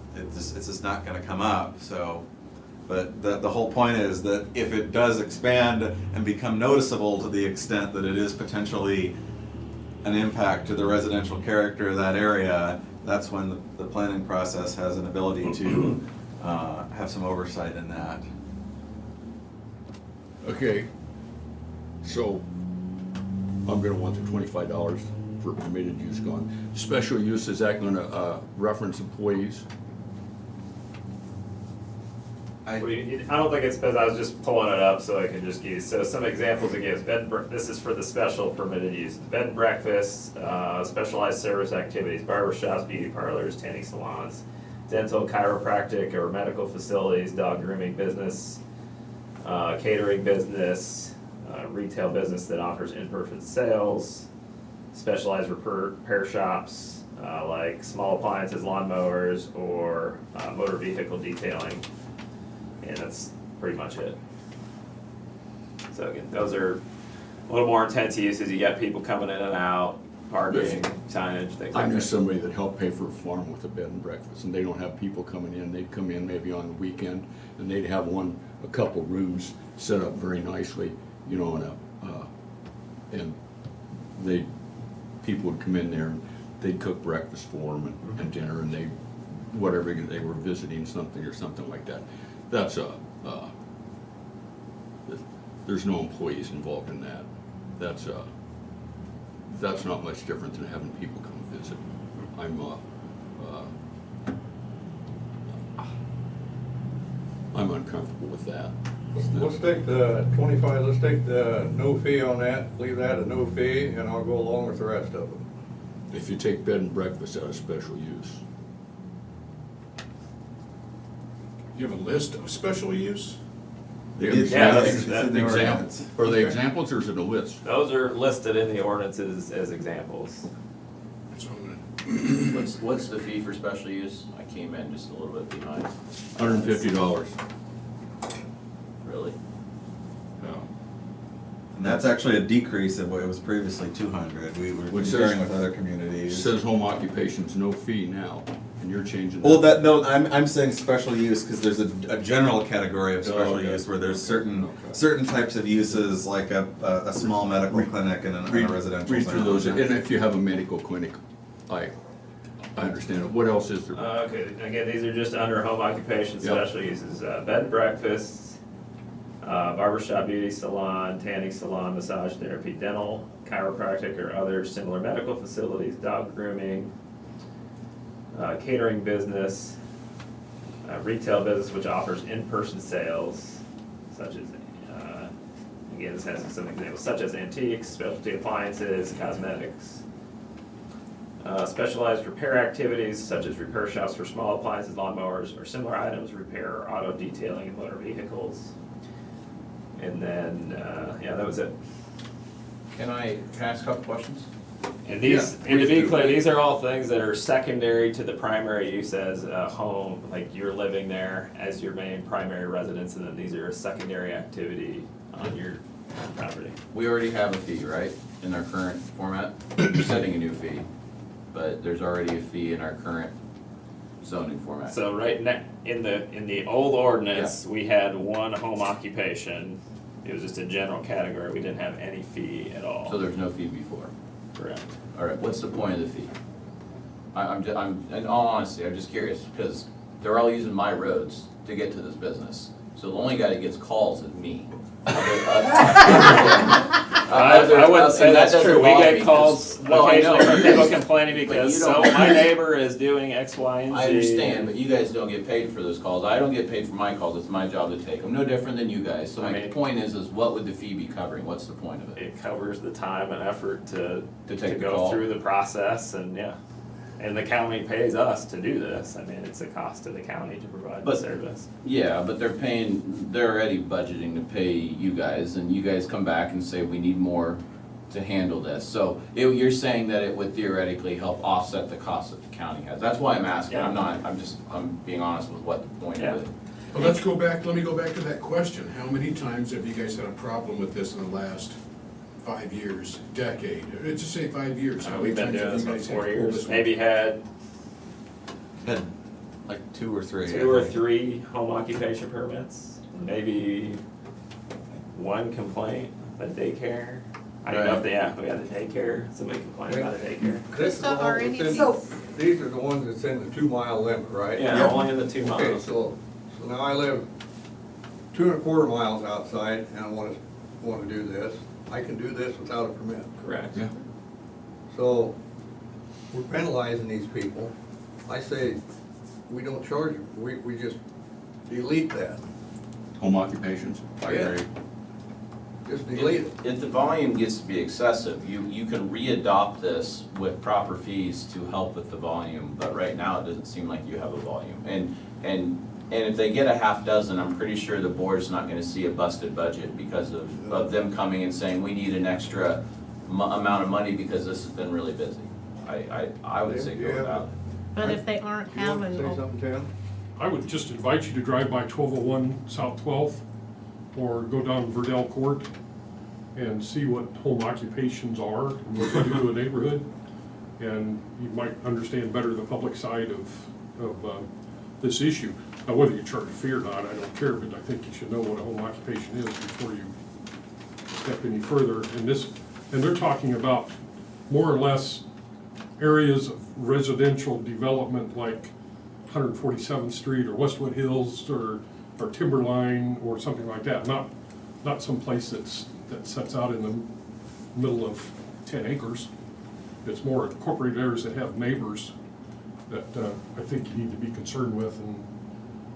not going to come up. So, but the whole point is that if it does expand and become noticeable to the extent that it is potentially an impact to the residential character of that area, that's when the planning process has an ability to have some oversight in that. Okay, so I'm gonna want the $25 for permitted use gone. Special use, is that gonna reference employees? I don't think it's, because I was just pulling it up so I can just give you, so some examples it gives. This is for the special permitted use. Bed and breakfast, specialized service activities, barber shops, beauty parlors, tanning salons, dental, chiropractic or medical facilities, dog grooming business, catering business, retail business that offers in-person sales, specialized repair shops, like small appliances, lawnmowers, or motor vehicle detailing. And that's pretty much it. So again, those are a little more intense uses. You got people coming in and out, parking, signage, things like that. I knew somebody that helped pay for a farm with a bed and breakfast, and they don't have people coming in. They'd come in maybe on the weekend, and they'd have a couple rooms set up very nicely, and people would come in there and they'd cook breakfast for them and dinner, and whatever they were visiting something or something like that. That's there's no employees involved in that. That's not much different than having people come visit. I'm uncomfortable with that. Let's take the 25, let's take the no fee on that, leave that a no fee, and I'll go along with the rest of them. If you take bed and breakfast out of special use. You have a list of special use? The ordinance. Are they examples or is it a list? Those are listed in the ordinances as examples. What's the fee for special use? I came in just a little bit behind. $150. Really? No. And that's actually a decrease of what it was previously 200. We were comparing with other communities. It says home occupations, no fee now, and you're changing Well, that. no, I'm saying special use because there's a general category of special use where there's certain types of uses, like a small medical clinic and a residential Read center. through those, and if you have a medical clinic, I understand it. What else is there? Okay, again, these are just under home occupation special uses, bed and breakfast, barbershop, beauty salon, tanning salon, massage therapy, dental, chiropractic, or other similar medical facilities, dog grooming, catering business, retail business which offers in-person sales, such as, again, this has some examples, such as antiques, specialty appliances, cosmetics. Specialized repair activities such as repair shops for small appliances, lawnmowers, or similar items, repair or auto detailing in motor vehicles. And then, yeah, that was it. Can I ask a couple questions? And these, Yeah, and to please be do. clear, these are all things that are secondary to the primary use as a home, like you're living there as your main primary residence, and then these are a secondary activity on your property. We already have a fee, right, in our current format? We're setting a new fee, but there's already a fee in our current zoning format. So right in the old ordinance, we had one home occupation. It was just a general category. We didn't have any fee at all. So there's no fee before? Correct. All right, what's the point of the fee? I'm, in all honesty, I'm just curious, because they're all using my roads to get to this business. So the only guy that gets calls is me. I wouldn't say that's doesn't true. We bother get me, calls 'cause- well, I know. occasionally from people complaining But because, you so don't- my neighbor is doing X, Y, and Z. I understand, but you guys don't get paid for those calls. I don't get paid for my calls. It's my job to take them. No different than you guys. So I my mean- point is what would the fee be covering? What's the point of it? It covers the time and effort to take the go call? through the process, and yeah. And the county pays us to do this. I mean, it's a cost to the county to provide the But- service. Yeah, but they're already budgeting to pay you guys, and you guys come back and say, we need more to handle this. So you're saying that it would theoretically help offset the cost that the county has. That's why I'm asking. Yeah. I'm being honest with what the point of it. Well, let me go back to that question. How many times have you guys had a problem with this in the last 5 years, decade? Let's just say 5 years. How many We've been times doing have this you for guys 4 had to pull years. this one? Maybe had Had like 2 or 3. two or three home occupation permits, maybe one complaint, a daycare. I don't know if we had a daycare, somebody complained about a daycare. This is Krista, all are within- any of So- These are the ones that's in the 2-mile limit, right? Yeah, only in the 2 Okay, miles. so now I live 2¼ miles outside and I wanna do this. I can do this without a permit. Correct. Yeah. So we're penalizing these people. I say, we don't charge them, we just delete that, Home occupations, I Yeah. agree. just delete it. If the volume gets to be excessive, you can re-adopt this with proper fees to help with the volume, but right now it doesn't seem like you have a volume. And if they get a half dozen, I'm pretty sure the board's not gonna see a busted budget because of them coming and saying, we need an extra amount of money because this has been really busy. I would say go Yeah. without it. But if they aren't You want to having, say something, Tim? I would just invite you to drive by 1201 South 12th or go down Verdell Court and see what home occupations are and what they do to a neighborhood. And you might understand better the public side of this issue. Now, whether you charge a fee or not, I don't care, but I think you should know what a home occupation is before you step any further in this. And they're talking about more or less areas of residential development like 147th Street or Westwood Hills or Timberline or something like that, not some place that sets out in the middle of 10 acres. It's more incorporated areas that have neighbors that I think you need to be concerned with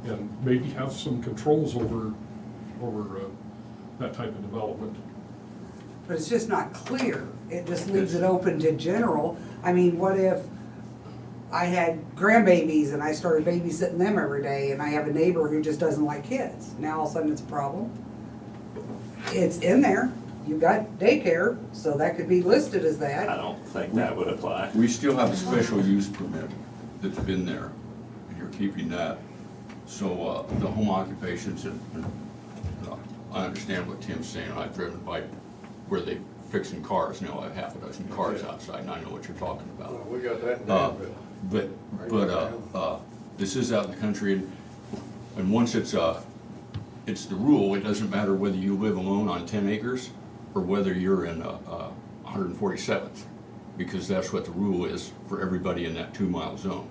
and maybe have some controls over that type of development. But it's just not clear. It just leaves it open to general. I mean, what if I had grandbabies and I started babysitting them every day and I have a neighbor who just doesn't like kids? Now all of a sudden it's a problem? It's in there. You got daycare, so that could be listed as I that. don't think that would apply. We still have a special use permit that's been there, and you're keeping that. So, the home occupations, and I understand what Tim's saying. I've driven by where they fixing cars, now I have half a dozen cars outside, and I know what you're talking about. Well, we got that in there, But this is out in the country, and once it's the rule, it doesn't matter whether you live alone on 10 acres or whether you're in 147th. because that's what the rule is for everybody in that 2-mile zone,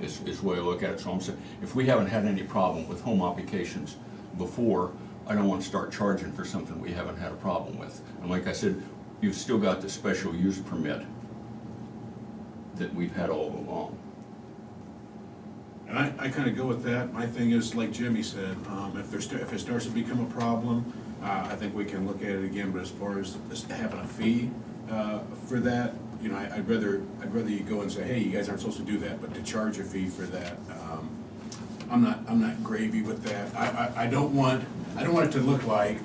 is the way I look at it. So I'm saying, if we haven't had any problem with home occupations before, I don't want to start charging for something we haven't had a problem with. And like I said, you've still got the special use permit that we've had all along. And I kind of go with that. My thing is, like Jimmy said, if it starts to become a problem, I think we can look at it again. But as far as having a fee for that, you know, I'd rather you go and say, hey, you guys aren't supposed to do that, but to charge a fee for that, I'm not gravy with that. I don't want it to look like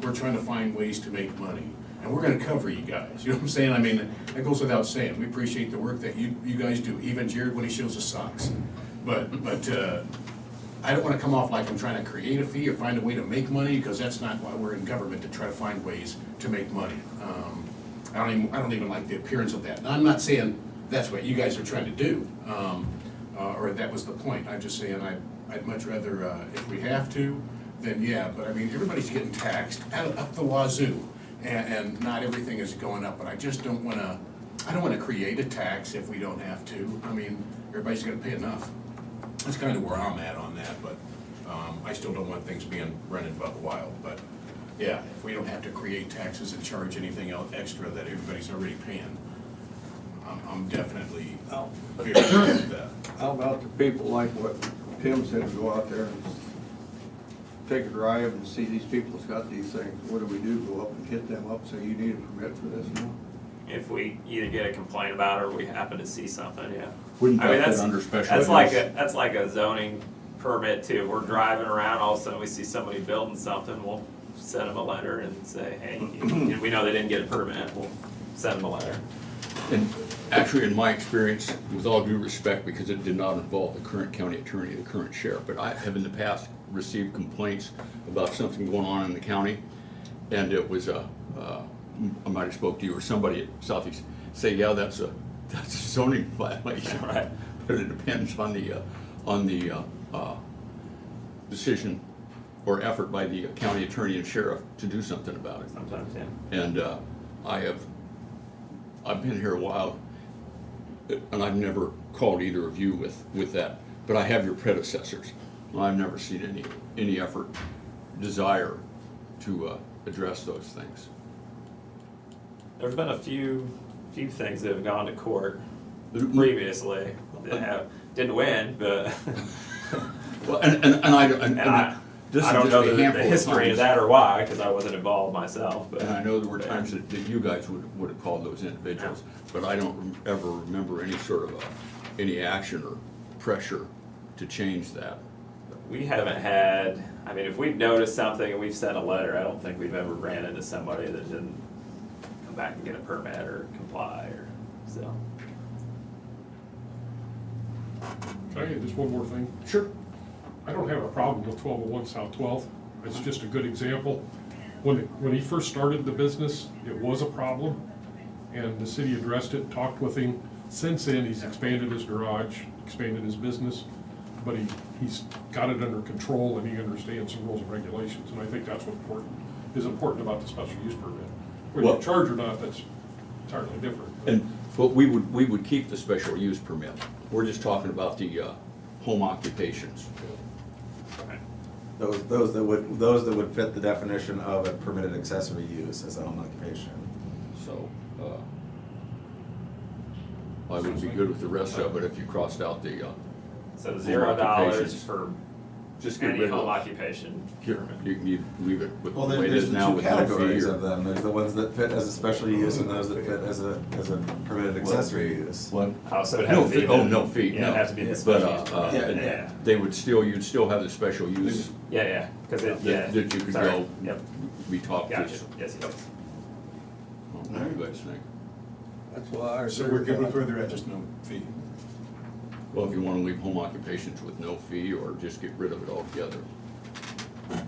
we're trying to find ways to make money. And we're gonna cover you guys, you know what I'm saying? I mean, that goes without saying. We appreciate the work that you guys do, even Jared when he shows us socks. But I don't wanna come off like I'm trying to create a fee or find a way to make money, because that's not why we're in government, to try to find ways to make money. I don't even like the appearance of that. And I'm not saying that's what you guys are trying to do, or that was the point. I'm just saying I'd much rather, if we have to, then yeah, but I mean, everybody's getting taxed up the wazoo. And not everything is going up, but I just don't wanna create a tax if we don't have to. I mean, everybody's gonna pay enough. That's kind of where I'm at on that, but I still don't want things being running buck wild. But yeah, if we don't have to create taxes and charge anything else extra that everybody's already paying, I'm definitely very good with that. How about the people, like what Tim said, go out there and take a drive and see these people's got these things? What do? Go up and hit them up, say you need a permit for this now? If we either get a complaint about it or we happen to see something, yeah. Wouldn't I mean, that fit under special that's use? that's like a zoning permit too. We're driving around, all of a sudden we see somebody building something, we'll send them a letter and say, hey, and we know they didn't get a permit, we'll send them a letter. And actually, in my experience, with all due respect, because it did not involve the current county attorney, the current sheriff, but I have in the past received complaints about something going on in the county, and it was I might have spoke to you or somebody at Southeast, say, yeah, that's a zoning violation, right? But it depends on the decision or effort by the county attorney and sheriff to do something about it. Sometimes, yeah. And I've been here a while, and I've never called either of you with that, but I have your predecessors. I've never seen any effort, desire to address those things. There's been a few things that have gone to court previously that didn't win, but well, I don't know the history of that or why, because I wasn't involved myself. But and I know there were times that you guys would have called those individuals, but I don't ever remember any sort of any action or pressure to change that. we haven't had, I mean, if we've noticed something and we've sent a letter, I don't think we've ever ran into somebody that didn't come back and get a permit or comply or so. Can I add just one more thing? Sure. I don't have a problem with 1201 South 12th. It's just a good example. When he first started the business, it was a problem, and the city addressed it, talked with him. Since then, he's expanded his garage, expanded his business, but he's got it under control and he understands the rules and regulations, and I think that's what is important about the special use permit. Whether you charge or not, that's entirely different. And but we would keep the special use permit. We're just talking about the home occupations. Those that would fit the definition of a permitted accessory use as a home occupation. So I would be good with the rest of it if you crossed out the So home $0 occupations. for Just get any rid home of occupation. you leave it with the Well, way it there's is the now two with no fee. categories or- of them. There's the ones that fit as a special use and those that fit as a permitted accessory use. What? Oh, so it'd No have to be. fee. Oh, no fee. Yeah, No. it'd have to be the But special use permit. yeah, they would you'd still have the special use Yeah, because it, yeah. that you could Sorry. go Yep, be talked to. gotcha, yes, yes. What do you guys think? That's why I. So we're good with where they're at, just no fee. Well, if you want to leave home occupations with no fee or just get rid of it altogether. I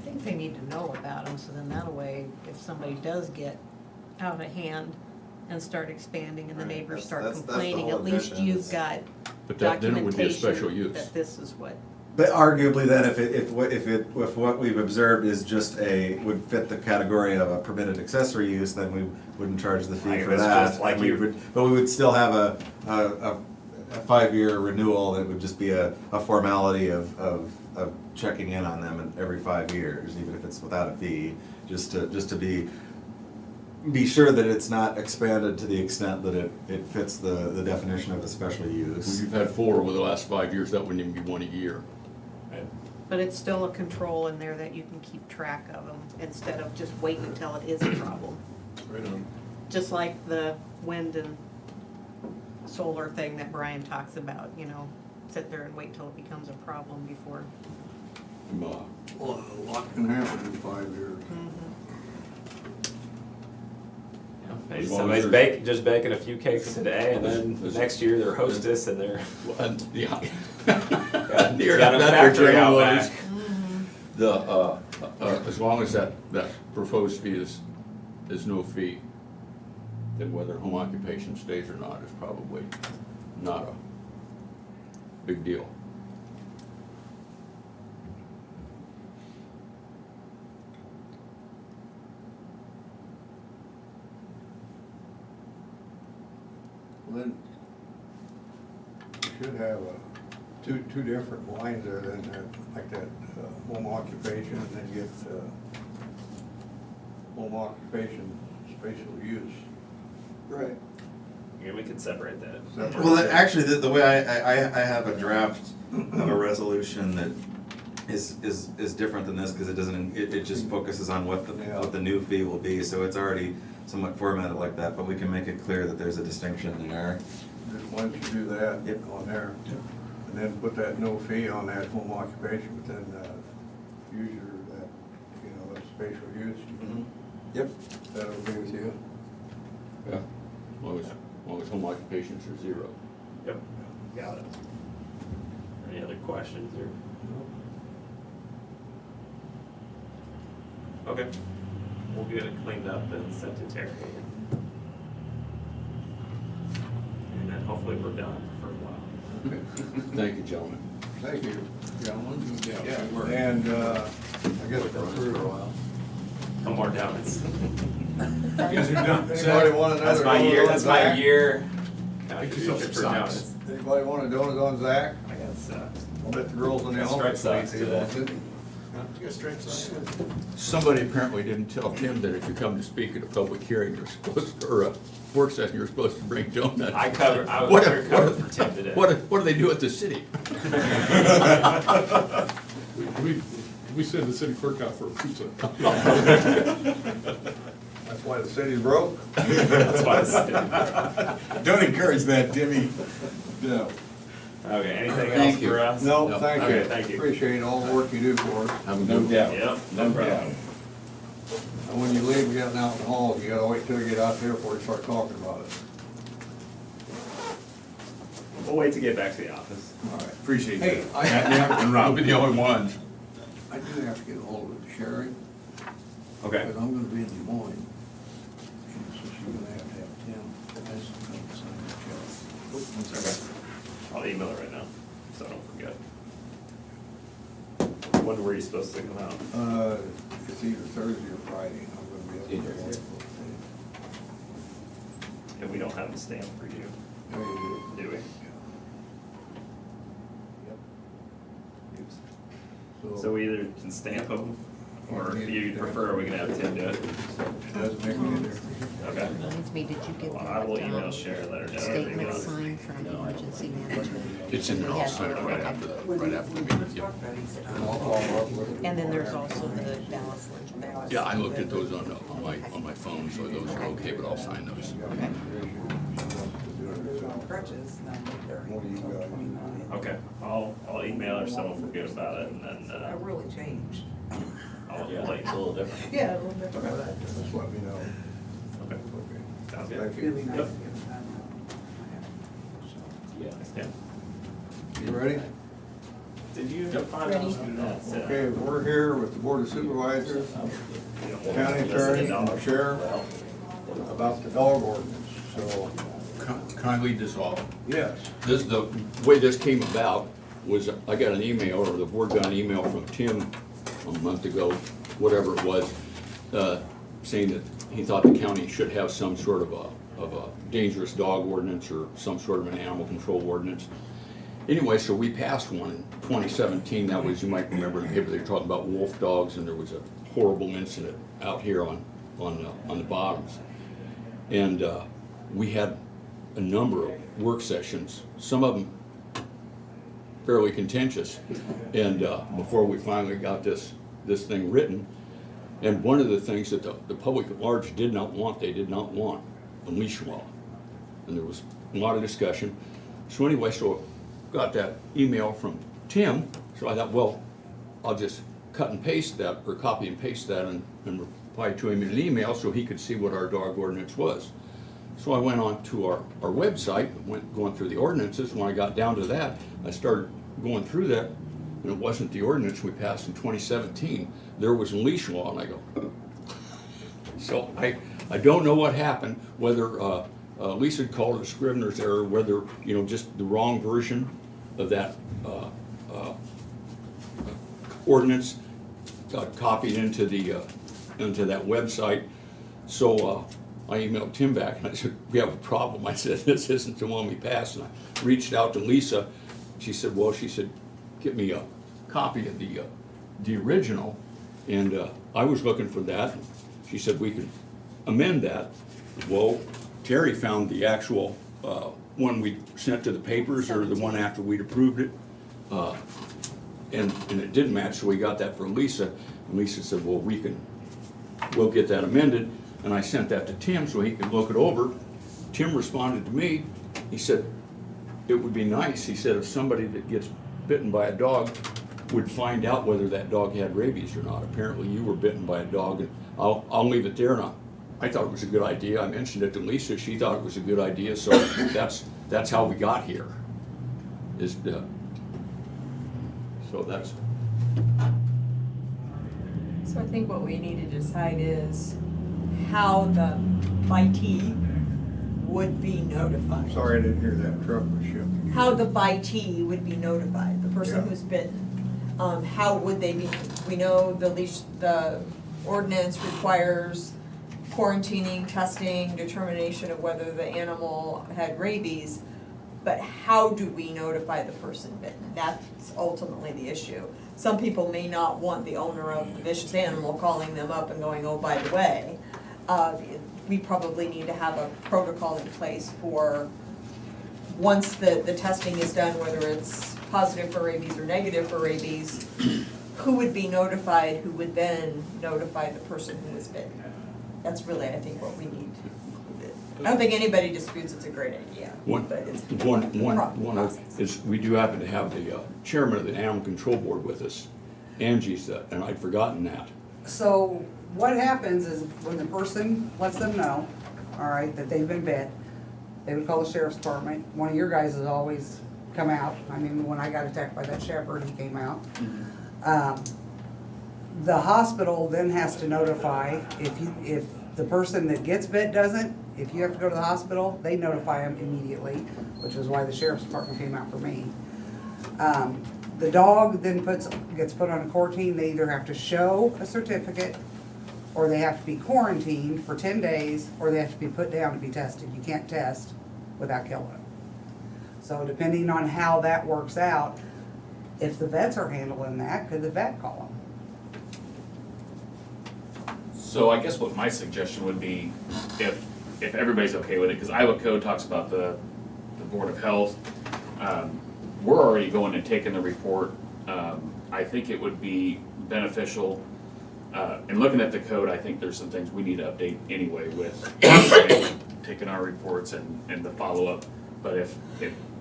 think they need to know about them, so then that way, if somebody does get out of hand and start expanding and the Right, neighbors that's start the complaining, whole at least addition you've is- got But then it would be a special documentation use. that this is what But arguably then, if what we've observed is just would fit the category of a permitted accessory use, then we wouldn't charge the fee Like, for it's that. just like And we but we would still have a 5-year renewal that would just be a formality of checking in on them every 5 years, even if it's without a fee, just to be sure that it's not expanded to the extent that it fits the definition of a special use. You've had 4 over the last 5 years, that wouldn't even be 1 a year. But it's still a control in there that you can keep track of them instead of just waiting until it is a problem. Right on. Just like the wind and solar thing that Brian talks about, sit there and wait till it becomes a problem before. Well, a lot can happen in 5 years. Maybe As long somebody's as there's- just baking a few cakes today, and then next year they're hostess and they're Yeah. got Near a that, their factory out grandmothers. back. As long as that proposed fee is no fee, then whether home occupation stays or not is probably not a big deal. Well, then, you should have two different lines there, then, like that home occupation, and then get home occupation spatial use. Right. Yeah, we could separate that. Well, actually, the way I have a draft of a resolution that is different than this, because it doesn't, it just focuses on what the new fee will be, so it's already somewhat formatted like that, but we can make it clear that there's a distinction there. Just why don't you do that on there? And then put that no fee on that home occupation, but then use that spatial use. Yep. Is that okay with you? Yeah, as long as home occupations are 0. Yep, got it. Any other questions or? Okay, we'll get it cleaned up and sent to Terry. And then hopefully we're done for a while. Thank you, gentlemen. Thank you, gentlemen. Yeah, good work. And I guess For a while. No more donuts. You guys are done. Anybody want another? That's my year, that's my Zach? year. Get yourself some For socks. donuts. Anybody want a donut on Zach? I guess, I'll bet the girls in the Got office. striped socks today. You got straight socks? Somebody apparently didn't tell Tim that if you come to speak at a public hearing, you're supposed to, or a work session, you're supposed to bring donuts. I was What- undercover for Tim today. What do they do at the city? We send the city clerk out for a pizza. That's why the city's broke? That's why it's. Don't encourage that, Timmy. No. Okay, anything else Thank you. for us? No, No. thank Okay, you. thank you. Appreciate all the work you do for us. Have a No good one. doubt. Yep, no problem. And when you leave, getting out in the hall, you gotta wait till you get out there before you start talking about it. We'll wait to get back to the office. All right. Appreciate Hey, that. And And We'll Rob. be the only ones. I do have to get ahold of Sherry, Okay. but I'm gonna be in Des Moines. And so she's gonna have Tim. That's gonna sign the check. Okay. I'll email it right now, so I don't forget. When were you supposed to come out? It's either Thursday or Friday. I'm gonna be up Either. there. And we don't have a stamp for you, Yeah, you do. do we? Yep. Oops. So, So we either can stamp them, or if you prefer, we can have Tim do it. it doesn't make any difference. Okay. Reminds me, did you get Well, that, I will email Sharon, let her know. statement signed from emergency management? It's in there, I'll sign it right after the meeting. Yeah. And I'll follow up with her. And then there's also the Dallas Lynch. Yeah, I looked at those on my phone, so those are okay, but I'll sign those. What do you got? Okay, I'll email her, so I won't forget about it, and then, really changed. I'll let you. It's a little different. Yeah, a little bit. Just let me know. Okay, Okay. sounds good. Thank you. Yep. Yeah. You ready? Did you find out? Okay, we're here with the Board of Supervisors, County Attorney, and the Sheriff about the dog ordinance, so, Can I lead this off? yes. The way this came about was, I got an email, or the board got an email from Tim a month ago, whatever it was, saying that he thought the county should have some sort of a dangerous dog ordinance or some sort of an animal control ordinance. Anyway, so we passed one in 2017. That was, you might remember, they were talking about wolf dogs, and there was a horrible incident out here on the bottoms. And we had a number of work sessions, some of them fairly contentious, and before we finally got this thing written. And one of the things that the public at large did not want, they did not want a leash law. And there was a lot of discussion. So anyway, so I got that email from Tim, so I thought, well, I'll just cut and paste that, or copy and paste that, and reply to him in an email so he could see what our dog ordinance was. So I went on to our website, going through the ordinances. When I got down to that, I started going through that, and it wasn't the ordinance we passed in 2017. There was a leash law, and I go, so I don't know what happened, whether Lisa called it a Scrivener's error, whether, you know, just the wrong version of that ordinance got copied into that website. So I emailed Tim back and I said, we have a problem. I said, this isn't the one we passed. And I reached out to Lisa. She said, well, get me a copy of the original. And I was looking for that. She said, we could amend that. Well, Terry found the actual one we sent to the papers, or the one after we'd approved it. And it didn't match, so we got that for Lisa. And Lisa said, well, we'll get that amended. And I sent that to Tim so he could look it over. Tim responded to me. He said, it would be nice, he said, if somebody that gets bitten by a dog would find out whether that dog had rabies or not. Apparently you were bitten by a dog, and I'll leave it there. And I thought it was a good idea. I mentioned it to Lisa. She thought it was a good idea. So that's how we got here. So I think what we need to decide is how the bitee would be notified. Sorry, I didn't hear that. Truck was shifting. How the bitee would be notified, the person Yeah. who's bitten. How would they be, we know the ordinance requires quarantining, testing, determination of whether the animal had rabies, but how do we notify the person bitten? That's ultimately the issue. Some people may not want the owner of the vicious animal calling them up and going, oh, by the way. We probably need to have a protocol in place for, once the testing is done, whether it's positive for rabies or negative for rabies, who would be notified, who would then notify the person who was bitten? That's really, I think, what we need. I don't think anybody disputes it's a great idea, but it's we do happen to have the chairman of the Animal Control Board with us. Angie's and I'd forgotten that. So what happens is when the person lets them know, all right, that they've been bit, they would call the sheriff's department. One of your guys has always come out. I mean, when I got attacked by that shepherd, he came out. The hospital then has to notify, if the person that gets bit doesn't, if you have to go to the hospital, they notify them immediately, which is why the sheriff's department came out for me. The dog then gets put on a quarantine. They either have to show a certificate, or they have to be quarantined for 10 days, or they have to be put down to be tested. You can't test without killing them. So depending on how that works out, if the vets are handling that, could the vet call them? So I guess what my suggestion would be, if everybody's okay with it, because Iowa Code talks about the Board of Health, we're already going and taking the report. I think it would be beneficial, in looking at the code, I think there's some things we need to update anyway with taking our reports and the follow-up. But if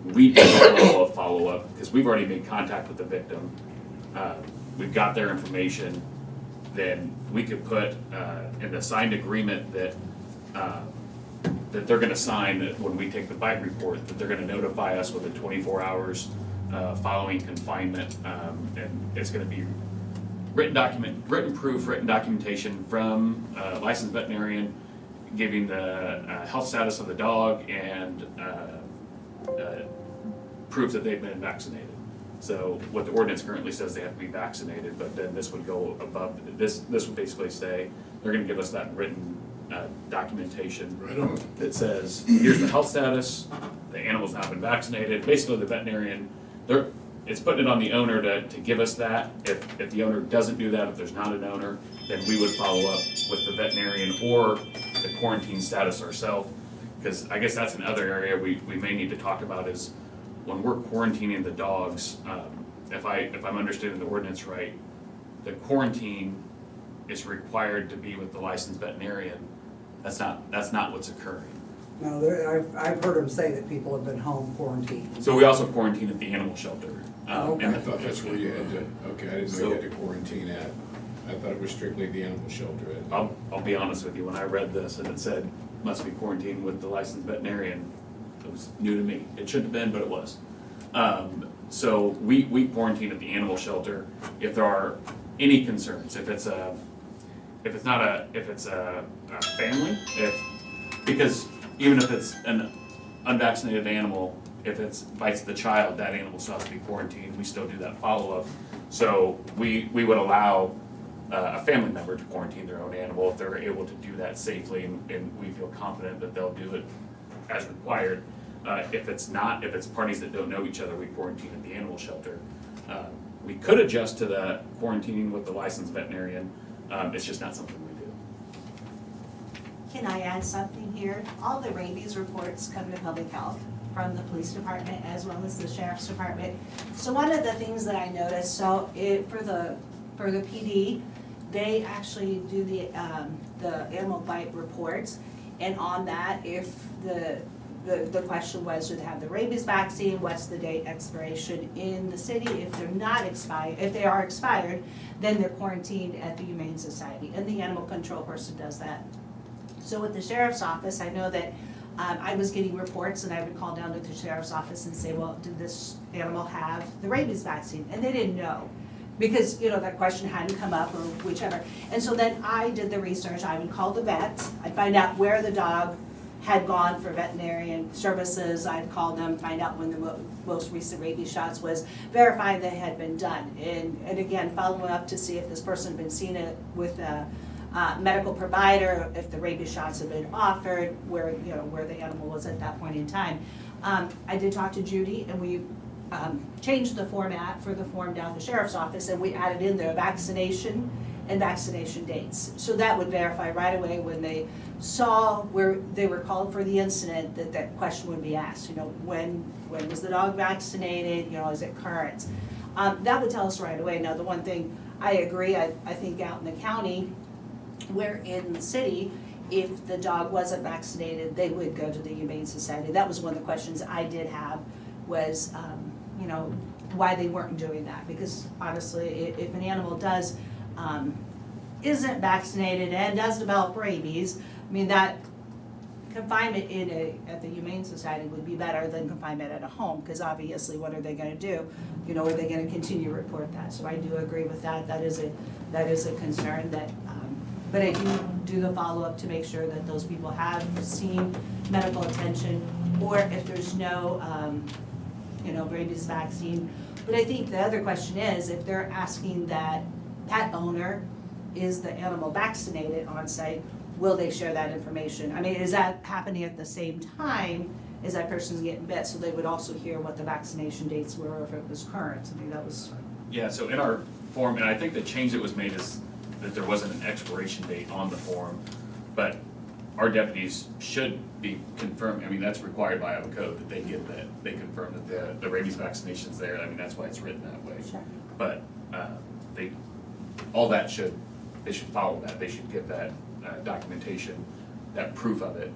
we do a level of follow-up, because we've already made contact with the victim, we've got their information, then we could put in the signed agreement that they're gonna sign, that when we take the bite report, that they're gonna notify us within 24 hours following confinement, and it's gonna be written documentation from a licensed veterinarian giving the health status of the dog and proof that they've been vaccinated. So what the ordinance currently says, they have to be vaccinated, but then this would go above, this would basically say, they're gonna give us that written documentation that says, here's the health status, the animal's not been vaccinated. Basically, the veterinarian, it's putting it on the owner to give us that. If the owner doesn't do that, if there's not an owner, then we would follow up with the veterinarian or the quarantine status ourselves. Because I guess that's another area we may need to talk about is when we're quarantining the dogs, if I'm understanding the ordinance right, the quarantine is required to be with the licensed veterinarian. That's not what's occurring. No, I've heard them say that people have been home quarantined. So we also quarantine at the animal shelter. Okay. I thought that's where you had to, okay, I didn't know you had to quarantine at. I thought it was strictly the animal shelter. I'll be honest with you, when I read this and it said must be quarantined with the licensed veterinarian, it was new to me. It shouldn't have been, but it was. So we quarantine at the animal shelter if there are any concerns. If it's a family, because even if it's an unvaccinated animal, if it bites the child, that animal still has to be quarantined. We still do that follow-up. So we would allow a family member to quarantine their own animal if they're able to do that safely, and we feel confident that they'll do it as required. If it's parties that don't know each other, we quarantine at the animal shelter. We could adjust to the quarantining with the licensed veterinarian. It's just not something we do. Can I add something here? All the rabies reports come to public health from the police department as well as the sheriff's department. So one of the things that I noticed, for the PD, they actually do the animal bite reports, and on that, if the question was, do they have the rabies vaccine, what's the date expiration in the city? If they're not expired, if they are expired, then they're quarantined at the Humane Society, and the animal control person does that. So with the sheriff's office, I know that I was getting reports, and I would call down to the sheriff's office and say, well, did this animal have the rabies vaccine? And they didn't know, because, that question hadn't come up or whichever. And so then I did the research. I would call the vets. I'd find out where the dog had gone for veterinarian services. I'd call them, find out when the most recent rabies shots was, verify they had been done. And again, following up to see if this person had been seen with a medical provider, if the rabies shots had been offered, where the animal was at that point in time. I did talk to Judy, and we changed the format for the form down at the sheriff's office, and we added in there vaccination and vaccination dates. So that would verify right away when they saw where they were called for the incident, that question would be asked, when was the dog vaccinated, is it current? That would tell us right away. Now, the one thing I agree, I think out in the county, where in the city, if the dog wasn't vaccinated, they would go to the Humane Society. That was one of the questions I did have, was, why they weren't doing that. Because honestly, if an animal isn't vaccinated and does develop rabies, that confinement at the Humane Society would be better than confinement at a home, because obviously, what are they gonna do? Are they gonna continue to report that? So I do agree with that. That is a concern that, but I do the follow-up to make sure that those people have seen medical attention, or if there's no, rabies vaccine. But I think the other question is, if they're asking that pet owner, is the animal vaccinated on site, will they share that information? Is that happening at the same time as that person's getting bit, so they would also hear what the vaccination dates were, or if it was current? That was. Yeah, so in our form, and I think the change that was made is that there wasn't an expiration date on the form, but our deputies should be confirmed. That's required by Iowa code, that they confirm that the rabies vaccination's there. That's why it's written that way. Sure. But they should follow that. They should get that documentation, that proof of it.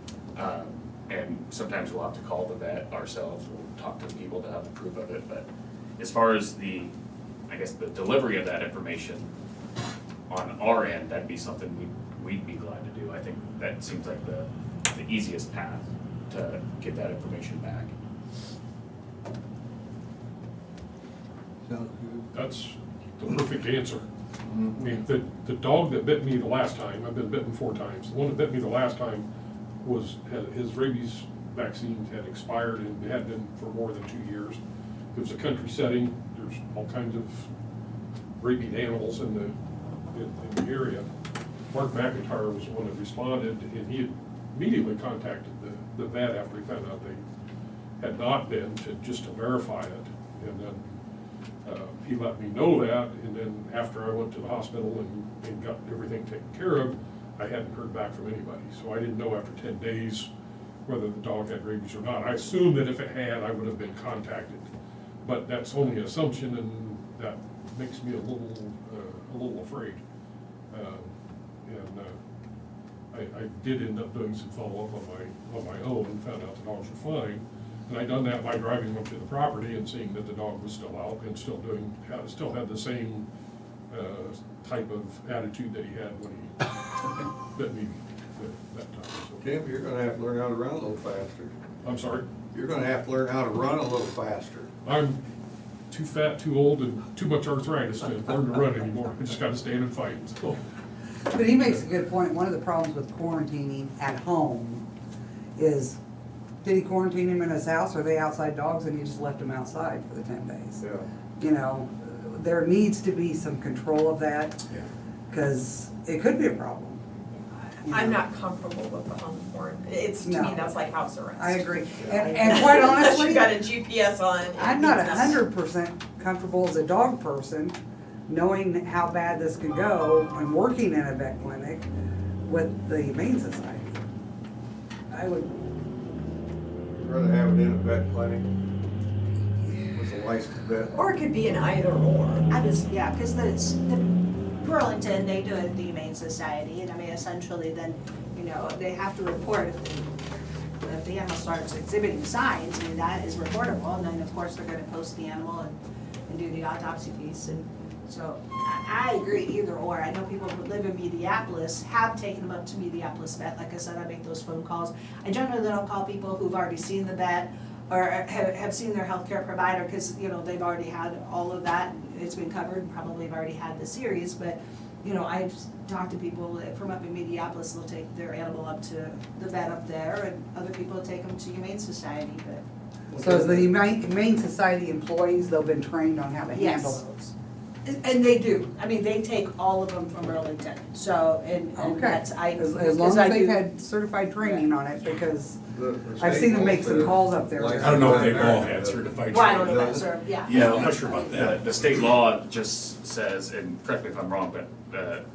And sometimes we'll have to call the vet ourselves. We'll talk to the people to have the proof of it. But as far as the delivery of that information on our end, that'd be something we'd be glad to do. I think that seems like the easiest path to get that information back. That's the perfect answer. The dog that bit me the last time, I've been bitten 4 times. The one that bit me the last time his rabies vaccine had expired, and it had been for more than 2 years. it was a country setting, there's all kinds of rabid animals in the area. Mark McIntyre was the one that responded, and he had immediately contacted the vet after he found out they had not been, just to verify it. And then he let me know that, and then after I went to the hospital and got everything taken care of, I hadn't heard back from anybody. So I didn't know after 10 days whether the dog had rabies or not. I assumed that if it had, I would have been contacted. But that's only an assumption, and that makes me a little afraid. I did end up doing some follow-up on my own and found out the dogs were fine. And I done that by driving up to the property and seeing that the dog was still out and still had the same type of attitude that he had when he bit me that time. So. Tim, you're gonna have to learn how to run a little faster. I'm sorry? You're gonna have to learn how to run a little faster. I'm too fat, too old, and too much arthritis to learn to run anymore. I just gotta stand and fight. So. But he makes a good point. One of the problems with quarantining at home is, did he quarantine him in his house, or are they outside dogs and he just left them outside for the 10 days? Yeah. You know, there needs to be some control of that, because it could be a problem. I'm not comfortable with the home quarantine. It's, to me, No. that's like house arrest. I agree. And quite honestly, You got a GPS on. I'm not 100% comfortable as a dog person, knowing how bad this could go and working in a vet clinic with the Humane Society. I would Rather have it in a vet clinic with a licensed vet. Or it could be an either or. Yeah, because the Burlington, they do it at the Humane Society, and I mean, essentially then, you know, they have to report if the animal starts exhibiting signs, I mean, that is reportable, and then of course they're gonna post the animal and do the autopsy piece, and so I agree either or. I know people who live in Mediapolis have taken them up to Mediapolis vet, like I said, I make those phone calls. I generally don't call people who've already seen the vet or have seen their healthcare provider, because, you know, they've already had all of that, it's been covered, and probably have already had the series, but, you know, I've talked to people from up in Mediapolis, they'll take their animal up to the vet up there, and other people take them to Humane Society, but. So as the Humane Society employees, they've been trained on how to handle Yes. those. And they do, I mean, they take all of them from Burlington, so, and Okay, that's, as long as they've had certified training on it, because I've seen them make some calls up there. I don't know if they've all had certified Well, I don't training. know about sir, yeah. Yeah, I'm not sure about that. The state law just says, and correct me if I'm wrong, but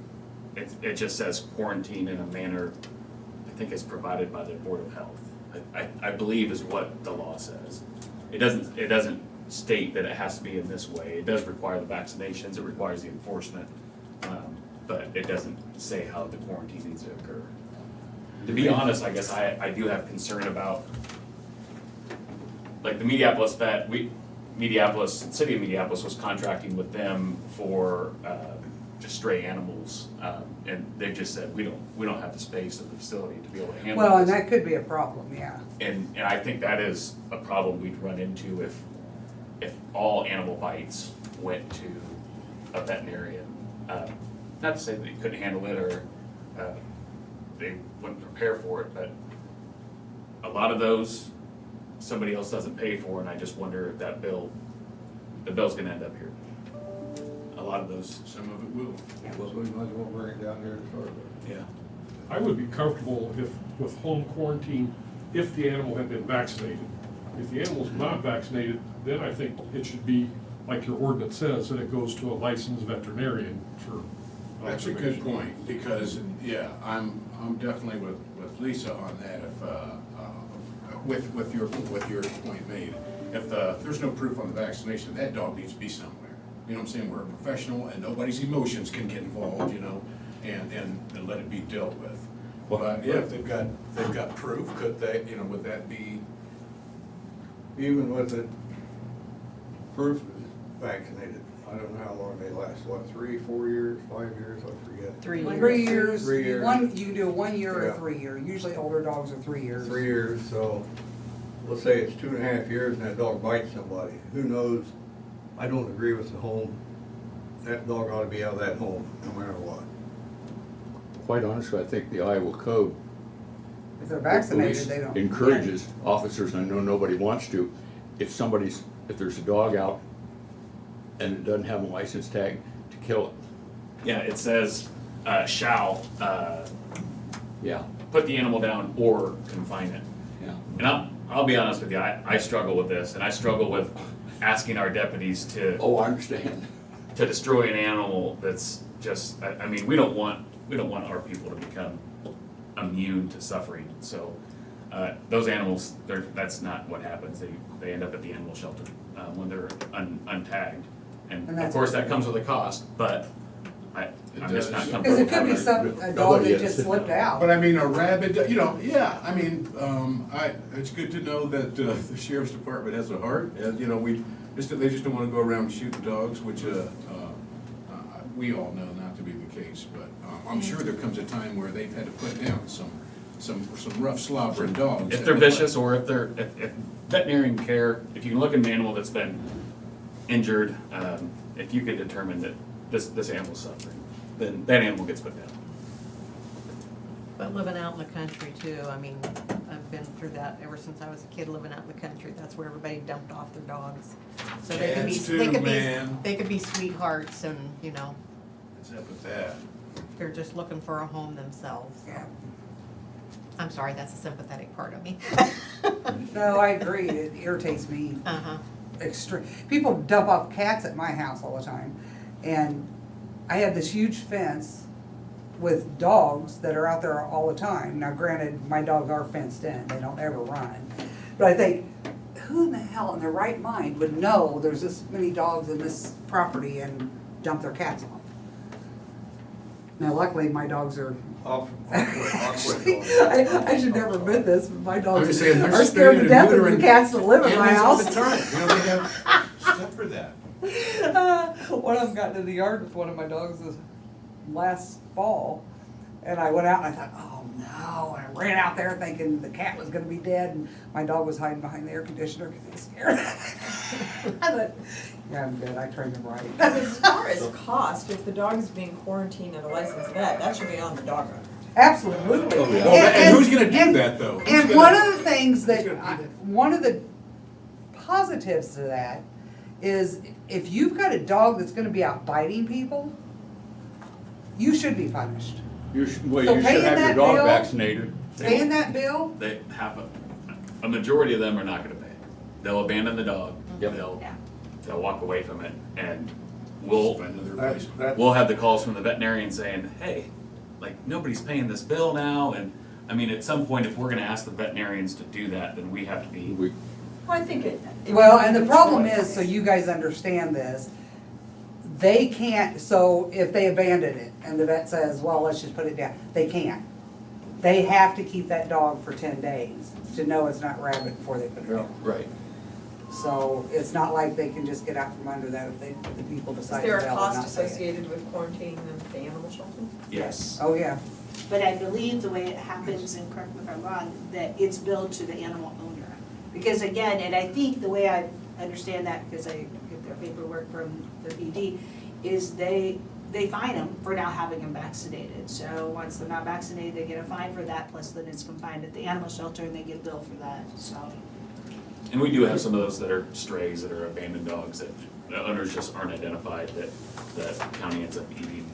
it just says quarantine in a manner, I think is provided by the Board of Health. I believe is what the law says. It doesn't state that it has to be in this way. It does require the vaccinations, it requires the enforcement, but it doesn't say how the quarantine needs to occur. To be honest, I guess I do have concern about, like the Mediapolis vet, city of Mediapolis was contracting with them for just stray animals, and they've just said, we don't have the space of the facility to be able to handle Well, and this. that could be a problem, yeah. And I think that is a problem we'd run into if all animal bites went to a veterinarian. Not to say that they couldn't handle it or they wouldn't prepare for it, but a lot of those, somebody else doesn't pay for, and I just wonder if the bill's gonna end up here. A lot of those. Some of it will. Well, we might as well bring it down here to start with. Yeah. I would be comfortable with home quarantine if the animal had been vaccinated. If the animal's not vaccinated, then I think it should be, like your ordinance says, that it goes to a licensed veterinarian for That's a observation. good point, because, yeah, I'm definitely with Lisa on that, with your point made. If there's no proof on the vaccination, that dog needs to be somewhere. You know what I'm saying? We're a professional, and nobody's emotions can get involved, you know, and let it be dealt with. But yeah, if they've got proof, could they, you know, would that be? Even with the proof vaccinated, I don't know how long they last, what, 3, 4 years, 5 years, I forget. 3 years. 3 years. You can do a 1 year or a Yeah. 3 year. Usually older dogs are 3 years. 3 years, so let's say it's 2.5 years and that dog bites somebody. Who knows? I don't agree with the home. That dog ought to be out of that home, no matter what. Quite honestly, I think the Iowa code If they're vaccinated, they don't. encourages officers, and I know nobody wants to, if somebody's if there's a dog out and it doesn't have a license tag, to kill it. Yeah, it says, shall, Yeah, put the animal down or confine it. yeah. And I'll be honest with you, I struggle with this, and I struggle with asking our deputies to Oh, I understand. to destroy an animal that's just, I mean, we don't want our people to become immune to suffering. So, those animals, that's not what happens. They end up at the animal shelter, when they're untagged. And of that's- course, that comes with a cost, but I'm just not comfortable. Because it could be having a dog that just slipped out. But I mean, a rabid, yeah, I mean, it's good to know that the sheriff's department has a heart, and, they just don't wanna go around shooting dogs, which, we all know not to be the case, but, I'm sure there comes a time where they've had to put down some rough slobbering dogs. If they're vicious, or if veterinarian care, if you can look at an animal that's been injured, if you can determine that this animal's suffering, then that animal gets put down. But living out in the country too, I mean, I've been through that ever since I was a kid living out in the country. That's where everybody dumped off their dogs. So they could be, Cats too, they could be, man. they could be sweethearts and, What's up with that? they're just looking for a home themselves. Yeah. I'm sorry, that's a sympathetic part of me. No, I agree, it irritates me Uh-huh. extreme. People dump off cats at my house all the time, and I have this huge fence with dogs that are out there all the time. Now granted, my dogs are fenced in, they don't ever run. But I think, who in the hell in their right mind would know there's this many dogs in this property and dump their cats off? Now luckily, my dogs are, I should never admit this, but my dogs I'm saying, they're are scared to spaying death and of the neutering cats that live in my animals all house. the time. They have stuff for that. One of them got into the yard with one of my dogs this last fall, and I went out and I thought, oh no, and I ran out there thinking the cat was gonna be dead, and my dog was hiding behind the air conditioner because he was scared. I thought, yeah, I'm good, I trained him right. As far as cost, if the dog is being quarantined at a licensed vet, that should be on the dog owner. Absolutely. Oh, yeah. And who's gonna do that, though? And one of the things that, one of the positives to that is if you've got a dog that's gonna be out biting people, you should be punished. You should, well, So you should paying have your that dog bill- vaccinated. Paying that bill, They have a majority of them are not gonna pay. They'll abandon the dog. Yep. They'll walk away from it, and we'll That's- have the calls from the veterinarian saying, hey, like, nobody's paying this bill now, and, I mean, at some point, if we're gonna ask the veterinarians to do that, then we have to be. Well, I think it. well, and the problem is, so you guys understand this, they can't, so if they abandon it and the vet says, well, let's just put it down, they can't. They have to keep that dog for 10 days to know it's not rabid before they put it down. Right. So it's not like they can just get out from under that if the people Is decide to there a bail and cost not pay it. associated with quarantining them at the animal shelter? Yes. Oh, yeah. But I believe the way it happens, and correct me if I'm wrong, that it's billed to the animal owner. Because again, and I think the way I understand that, because I get their paperwork from the BD, is they fine them for not having them vaccinated. So once they're not vaccinated, they get a fine for that, plus then it's confined at the animal shelter and they get billed for that, so. And we do have some of those that are strays, that are abandoned dogs, that the owners just aren't identified, that the county ends up eating.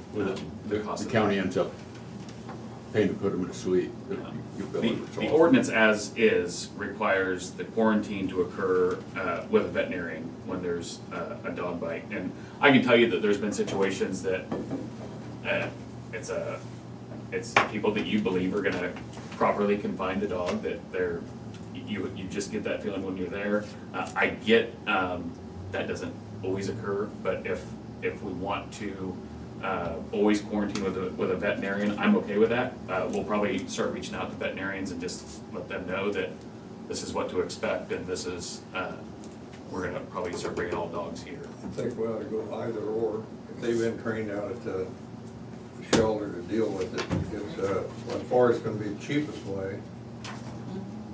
The cost of county that. ends up paying to put them in a suite. You bill them, it's The all. ordinance as is requires the quarantine to occur with a veterinarian when there's a dog bite. And I can tell you that there's been situations that it's people that you believe are gonna properly confine the dog, that you just get that feeling when you're there. I get that doesn't always occur, but if we want to always quarantine with a veterinarian, I'm okay with that. We'll probably start reaching out to veterinarians and just let them know that this is what to expect, and this is, we're gonna probably start bringing all dogs here. I think we ought to go either or. If they've been trained out at the shelter to deal with it, it's, as far as gonna be the cheapest way.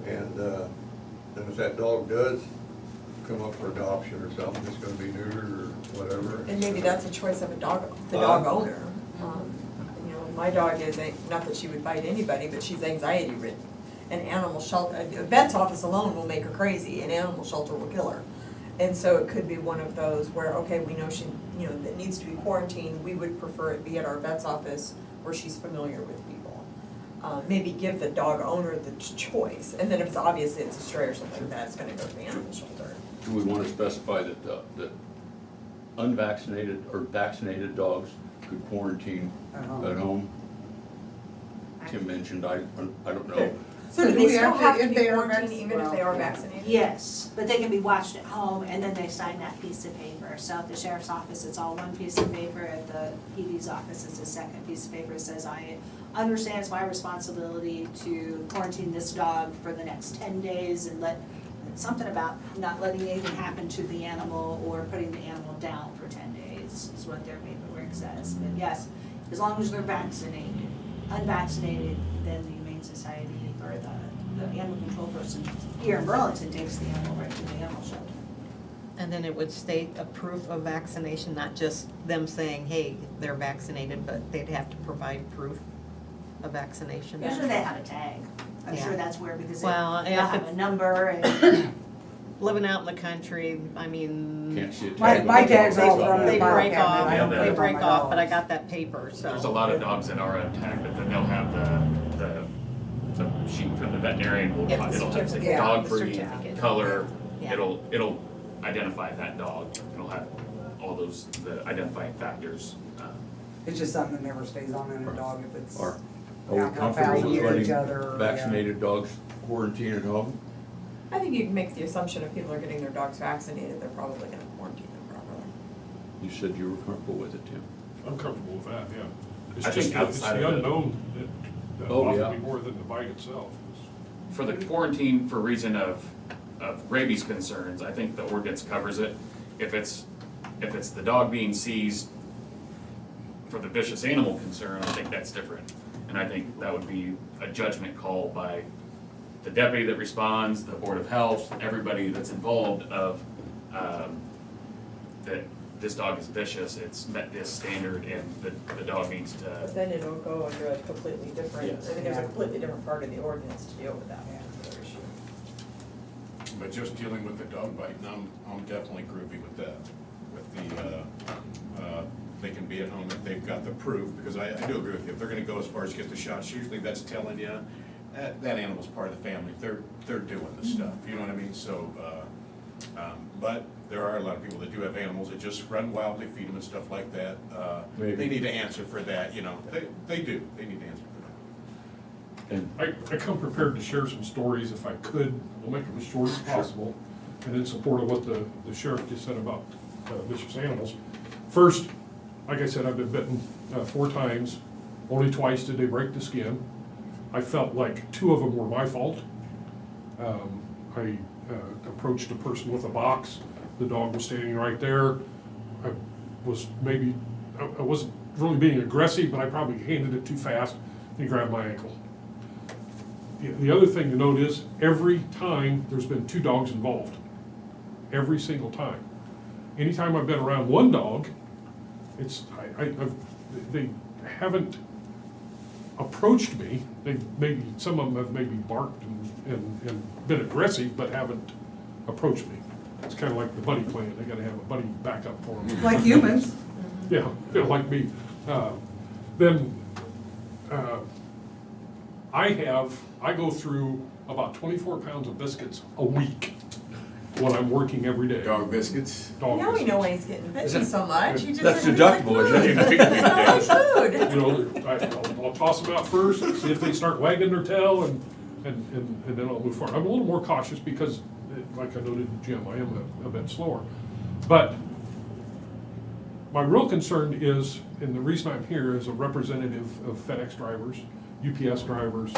And, then if that dog does come up for adoption or something, it's gonna be neutered or whatever. And maybe that's a choice of the dog owner. My dog is, not that she would bite anybody, but she's anxiety ridden. An animal shelter, a vet's office alone will make her crazy, an animal shelter will kill her. And so it could be one of those where, okay, we know she, you know, that needs to be quarantined, we would prefer it be at our vet's office where she's familiar with people. Maybe give the dog owner the choice, and then if it's obvious it's a stray or something like that, it's gonna go to the animal shelter. Do we want to specify that, that unvaccinated or vaccinated dogs could quarantine at home? Tim mentioned, I don't know. So do they still have to be quarantined even if they are vaccinated? Yes, but they can be watched at home, and then they sign that piece of paper. So at the sheriff's office, it's all one piece of paper. At the PD's office, it's a second piece of paper. It says, I understand it's my responsibility to quarantine this dog for the next 10 days and something about not letting anything happen to the animal or putting the animal down for 10 days is what their paperwork says. But yes, as long as they're vaccinated. Unvaccinated, then the Humane Society or the animal control person here in Burlington takes the animal right to the animal shelter. And then it would state a proof of vaccination, not just them saying, hey, they're vaccinated, but they'd have to provide proof of vaccination. Usually they have a tag. I'm Yeah. sure that's where, because Well, they if have it's- a number and. Living out in the country, I mean. Can't see a My, tag. my tags are all from They the file break cabinet. off, I don't put they them on break my off, but I dogs. got that paper, so. There's a lot of dogs that are tagged, but then they'll have the sheet from the veterinarian, will, Yeah, the it'll have certificate. dog The breed, certificate. color, Yeah. it'll identify that dog, it'll have all those, the identifying factors. It's just something that never stays on in a dog if it's. Are Yeah, we how comfortable foul with you each letting other, yeah. vaccinated dogs quarantine at home? I think you can make the assumption if people are getting their dogs vaccinated, they're probably gonna quarantine them properly. You said you were comfortable with it, Tim. I'm comfortable with that, yeah. It's I just, think it's outside the of the- unknown that Oh, bothers yeah. me more than the bite itself. For the quarantine for reason of rabies concerns, I think the ordinance covers it. If it's the dog being seized for the vicious animal concern, I think that's different. And I think that would be a judgment call by the deputy that responds, the Board of Health, everybody that's involved of, that this dog is vicious, it's met this standard, and the dog needs to. But then it'll go under a completely different, Yes. I think there's a completely different part of the ordinance to deal with that particular issue. But just dealing with the dog bite, and I'm definitely groovy with that, with the, they can be at home if they've got the proof, because I do agree with you, if they're gonna go as far as get the shots, usually that's telling you, that animal's part of the family, they're doing the stuff, you know what I mean, so, but there are a lot of people that do have animals that just run wild, they feed them and stuff like that, Maybe. they need to answer for that, you know, they do, they need to answer for that. And I come prepared to share some stories if I could, we'll make them as short as possible, and in support of what the sheriff just said about vicious animals. First, like I said, I've been bitten 4 times, only twice did they break the skin. I felt like 2 of them were my fault. I approached a person with a box, the dog was standing right there. I wasn't really being aggressive, but I probably handed it too fast, and he grabbed my ankle. The other thing to note is, every time there's been 2 dogs involved, every single time. Anytime I've been around one dog, they haven't approached me. Some of them have maybe barked and been aggressive, but haven't approached me. It's kind of like the buddy plan, they gotta have a buddy backup for them. Like humans. Yeah, like me. I go through about 24 pounds of biscuits a week when I'm working every day. Dog biscuits? Dog Now we biscuits. know why he's getting bitten so much, he just. That's it smells like deductible, isn't it? food. It smells like food. You know, I'll toss them out first, see if they start wagging their tail, and then I'll move forward. I'm a little more cautious because, like I noted in the gym, I am a bit slower. But my real concern is, and the reason I'm here is a representative of FedEx drivers, UPS drivers,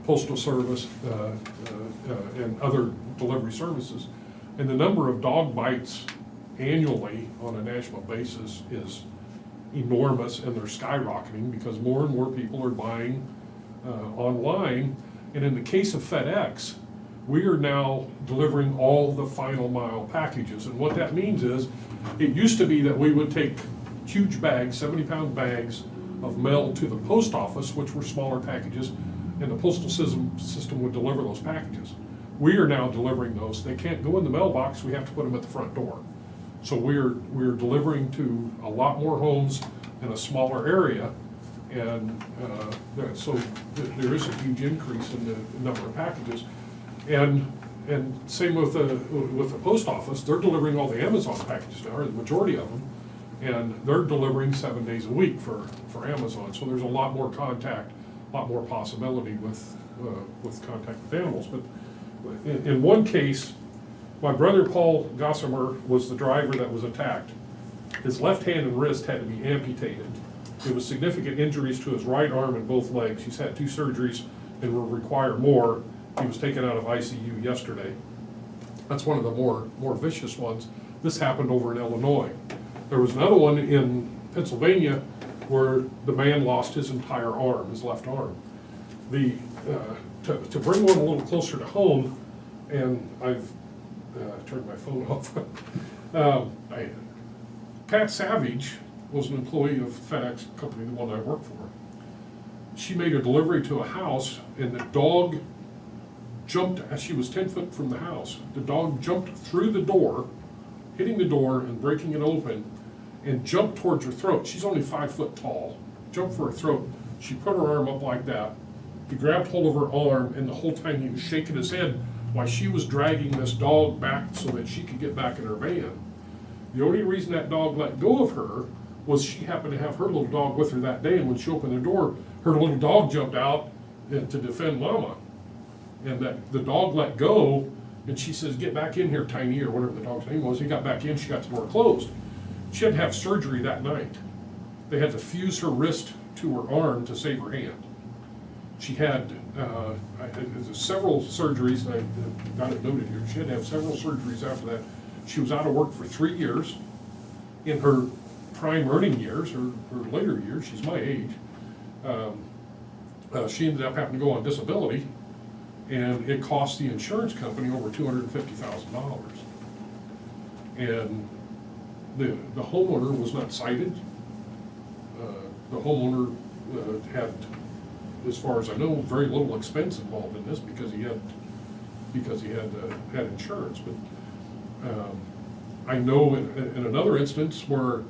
Postal Service, and other delivery services. And the number of dog bites annually on a national basis is enormous, and they're skyrocketing because more and more people are buying online. And in the case of FedEx, we are now delivering all the final mile packages. And what that means is, it used to be that we would take huge bags, 70-pound bags of mail to the post office, which were smaller packages, and the postal system would deliver those packages. We are now delivering those. They can't go in the mailbox, we have to put them at the front door. So we're delivering to a lot more homes in a smaller area. And so there is a huge increase in the number of packages. And same with the post office, they're delivering all the Amazon packages now, or the majority of them. And they're delivering 7 days a week for Amazon. So there's a lot more contact, a lot more possibility with contact with animals. But in one case, my brother Paul Gossamer was the driver that was attacked. His left hand and wrist had to be amputated. There was significant injuries to his right arm and both legs. He's had 2 surgeries and will require more. He was taken out of ICU yesterday. That's one of the more vicious ones. This happened over in Illinois. There was another one in Pennsylvania where the man lost his entire arm, his left arm. To bring one a little closer to home, and I've turned my phone off. Pat Savage was an employee of FedEx company, the one I work for. She made a delivery to a house, and the dog jumped, as she was 10 foot from the house, the dog jumped through the door, hitting the door and breaking it open, and jumped towards her throat. She's only 5 foot tall, jumped for her throat. She put her arm up like that. He grabbed hold of her arm, and the whole time he was shaking his head while she was dragging this dog back so that she could get back in her van. The only reason that dog let go of her was she happened to have her little dog with her that day, and when she opened the door, her little dog jumped out to defend Mama. And that the dog let go, and she says, "Get back in here, Tiny," or whatever the dog's name was. He got back in, she got the door closed. She had to have surgery that night. They had to fuse her wrist to her arm to save her hand. She had several surgeries, and I got it noted here. She had to have several surgeries after that. She was out of work for 3 years. In her prime earning years, her later years, she's my age, she ended up having to go on disability, and it cost the insurance company over $250,000. And the homeowner was not cited. The homeowner had, as far as I know, very little expense involved in this because he had insurance. But I know in another instance where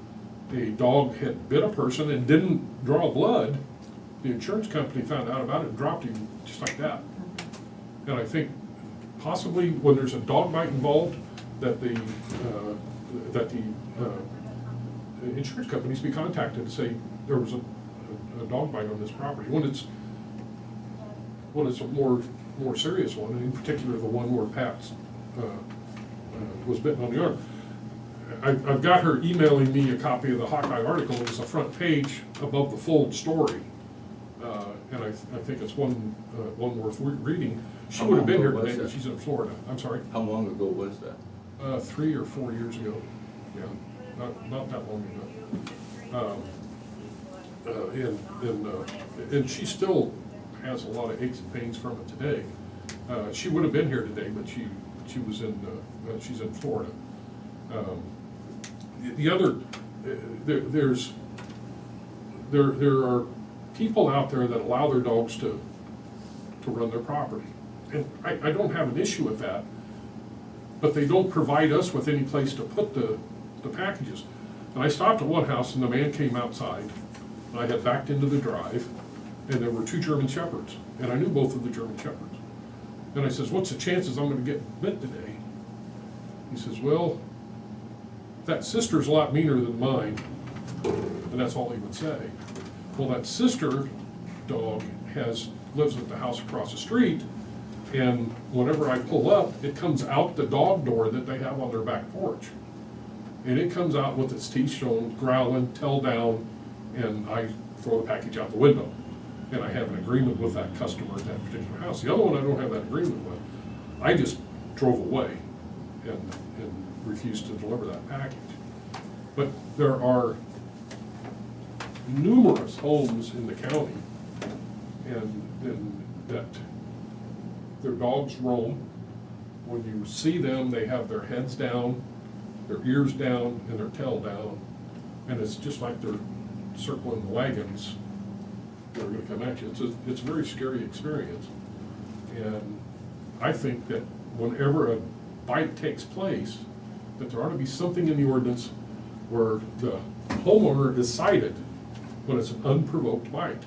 a dog had bit a person and didn't draw blood, the insurance company found out about it and dropped him just like that. And I think possibly when there's a dog bite involved, that the insurance companies be contacted to say there was a dog bite on this property. When it's a more serious one, and in particular the one where Pat was bitten on the arm. I've got her emailing me a copy of the Hawkeye article. It's a front page above the full story, and I think it's one worth reading. She would have been here today, but she's in Florida. I'm sorry. How long ago was that? 3 or 4 years ago. Yeah, not that long ago. And she still has a lot of aches and pains from it today. She would have been here today, but she was in she's in Florida. The other there are people out there that allow their dogs to run their property, and I don't have an issue with that. But they don't provide us with any place to put the packages. And I stopped at one house, and the man came outside, and I had backed into the drive, and there were 2 German Shepherds, and I knew both of the German Shepherds. And I says, "What's the chances I'm gonna get bit today?" He says, "Well, that sister's a lot meaner than mine," and that's all he would say. Well, that sister dog lives at the house across the street, and whenever I pull up, it comes out the dog door that they have on their back porch. And it comes out with its teeth shown, growling, tail down, and I throw the package out the window. And I have an agreement with that customer at that particular house. The other one I don't have that agreement with. I just drove away and refused to deliver that package. But there are numerous homes in the county and that their dogs roam. When you see them, they have their heads down, their ears down, and their tail down. And it's just like they're circling the wagons that are gonna come at you. It's a very scary experience. And I think that whenever a bite takes place, that there ought to be something in the ordinance where the homeowner is cited when it's an unprovoked bite.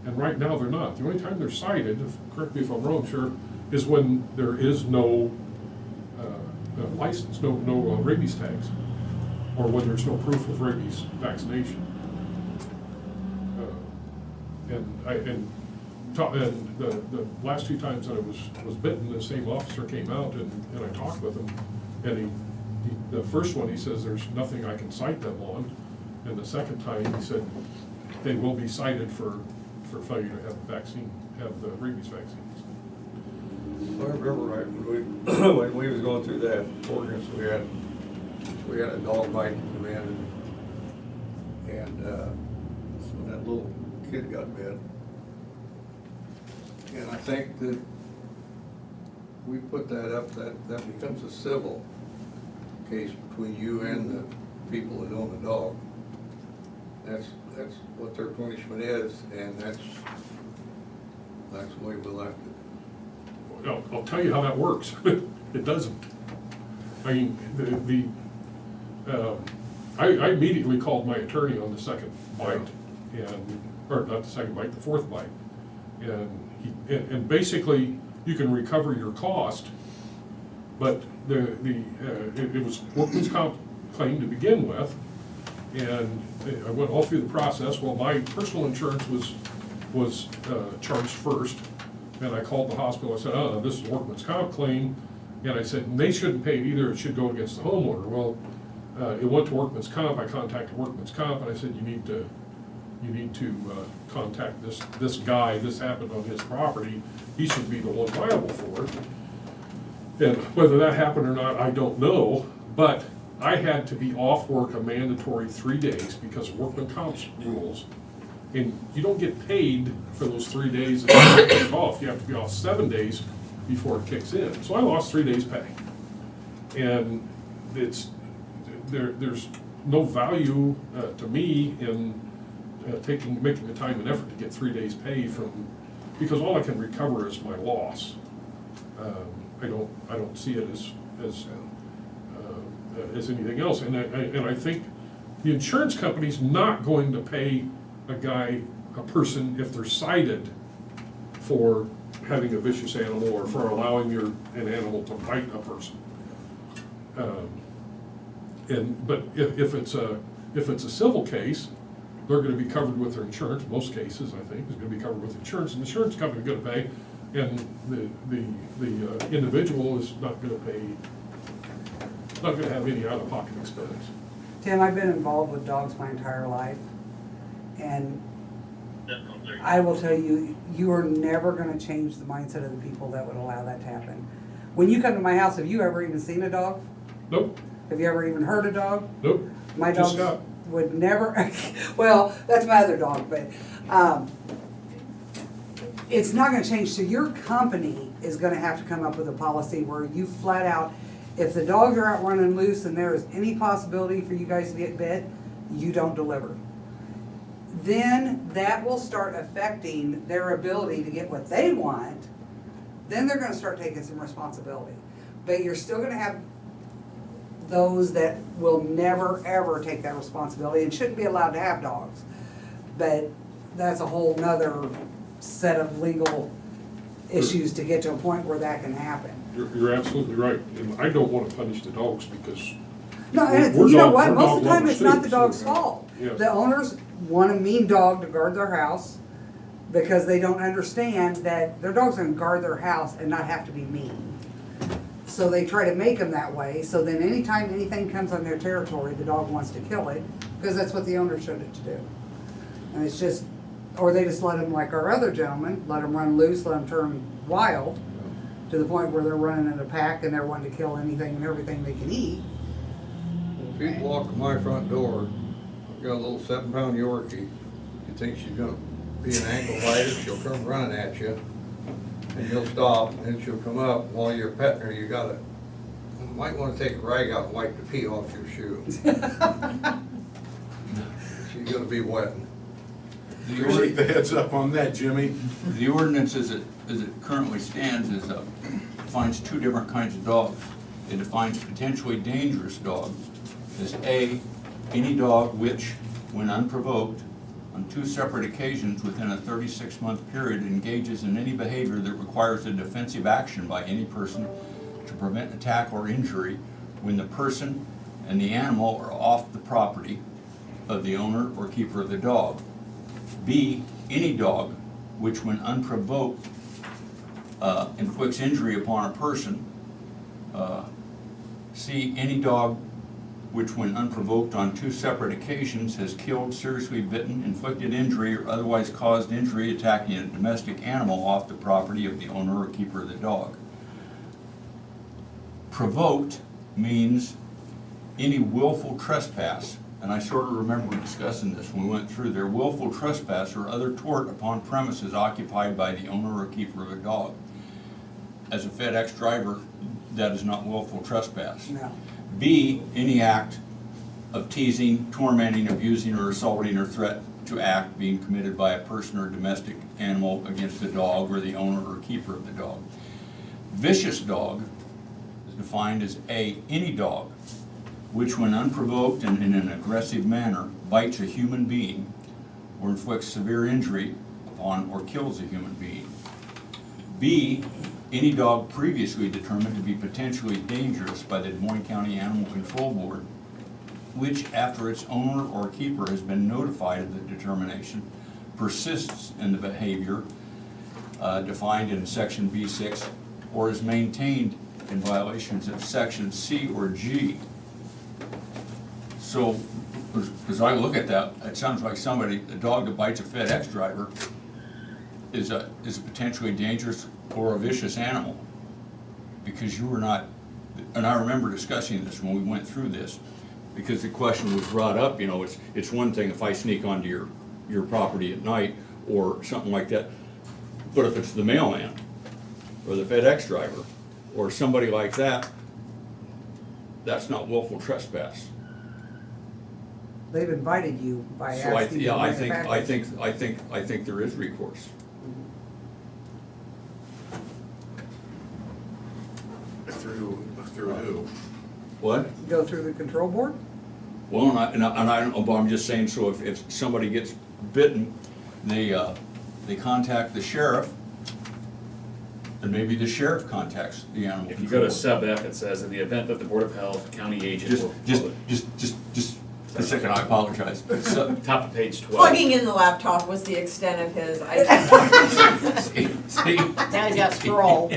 And right now, they're not. The only time they're cited, correct me if I'm wrong, Sheriff, is when there is no license, no rabies tags, or when there's no proof of rabies vaccination. And the last 2 times that I was bitten, the same officer came out and I talked with him, and the first one, he says, there's nothing I can cite them on, and the second time, he said, they will be cited for failure to have the rabies vaccines. I remember right, when we was going through that ordinance, we had a dog bite come in, and that little kid got bit. And I think that we put that up, that becomes a civil case between you and the people that own the dog. That's what their punishment is, and that's the way we left it. I'll tell you how that works. It doesn't. I mean, I immediately called my attorney on the second bite, or not the second bite, the fourth bite, and basically you can recover your cost, but it was workman's comp claim to begin with, and I went all through the process. Well, my personal insurance was charged first. And I called the hospital, I said, this is a workman's comp claim, and I said, they shouldn't pay it either, it should go against the homeowner. Well, it went to workman's comp, I contacted workman's comp, and I said, you need to contact this guy, this happened on his property, he should be the one liable for it. And whether that happened or not, I don't know, but I had to be off work a mandatory 3 days because of workman's comp's rules. And you don't get paid for those 3 days that you take off. You have to be off 7 days before it kicks in. So I lost 3 days' pay. And there's no value to me in making the time and effort to get 3 days' pay because all I can recover is my loss. I don't see it as anything else. And I think the insurance company's not going to pay a person, if they're cited for having a vicious animal or for allowing an animal to bite a person. But if it's a civil case, they're going to be covered with their insurance. Most cases, I think, is going to be covered with insurance, and the insurance company is going to pay, and the individual is not going to pay, not going to have any out-of-pocket expense. Tim, I've been involved with dogs my entire life. And I will tell you, you are never going to change the mindset of the people that would allow that to happen. When you come to my house, have you ever even seen a dog? Nope. Have you ever even heard a dog? Nope. My Just dog Scott. would never, well, that's my other dog, but it's not going to change. So your company is going to have to come up with a policy where you flat out, if the dogs are out running loose and there is any possibility for you guys to get bit, you don't deliver. Then that will start affecting their ability to get what they want. Then they're going to start taking some responsibility. But you're still going to have those that will never ever take that responsibility and shouldn't be allowed to have dogs. But that's a whole nother set of legal issues to get to a point where that can happen. You're absolutely right, and I don't want to punish the dogs because No, and you know what? Most of the time, it's not the dog's fault. Yeah. The owners want a mean dog to guard their house because they don't understand that their dog's gonna guard their house and not have to be mean. So they try to make them that way, so then anytime anything comes on their territory, the dog wants to kill it, because that's what the owner showed it to do. And it's just, or they just let them, like our other gentleman, let them run loose, let them turn wild, to the point where they're running in a pack and they're wanting to kill anything and everything they can eat. If you walk to my front door, I've got a little 7-pound Yorkie. You think she's gonna be an ankle biter, she'll come running at you, and you'll stop, and then she'll come up. While you're petting her, you might wanna take a rag out and wipe the pee off your shoe. She's gonna be wetting. Appreciate the heads up on that, Jimmy. The ordinance as it currently stands is defines two different kinds of dogs. It defines potentially dangerous dog as A, any dog which, when unprovoked, on two separate occasions within a 36-month period engages in any behavior that requires a defensive action by any person to prevent attack or injury when the person and the animal are off the property of the owner or keeper of the dog. B, any dog which when unprovoked inflicts injury upon a person. C, any dog which when unprovoked on two separate occasions has killed, seriously bitten, inflicted injury, or otherwise caused injury attacking a domestic animal off the property of the owner or keeper of the dog. Provoked means any willful trespass, and I sort of remember discussing this when we went through there, willful trespass or other tort upon premises occupied by the owner or keeper of a dog. As a FedEx driver, that is not willful trespass. No. B, any act of teasing, tormenting, abusing, or assaulting or threat to act being committed by a person or domestic animal against the dog or the owner or keeper of the dog. Vicious dog is defined as A, any dog which when unprovoked and in an aggressive manner bites a human being or inflicts severe injury upon or kills a human being. B, any dog previously determined to be potentially dangerous by the Des Moines County Animal Control Board, which after its owner or keeper has been notified of the determination, persists in the behavior defined in section B6 or is maintained in violations of section C or G. So, as I look at that, it sounds like a dog that bites a FedEx driver is a potentially dangerous or a vicious animal, because you were not, and I remember discussing this when we went through this, because the question was brought up, you know, it's one thing if I sneak onto your property at night or something like that, but if it's the mailman or the FedEx driver or somebody like that, that's not willful trespass. They've invited you by So asking you to I bring it back. think there is recourse. Through who? What? Go through the control board? Well, and I don't know, but I'm just saying, so if somebody gets bitten, they contact the sheriff, and maybe the sheriff contacts the animal If you control. go to sub F, it says, in the event that the Board of Health, county agent will. Just a second, I apologize. So- Top of page 12. Plugging in the laptop was the extent of his See? Now you got scroll.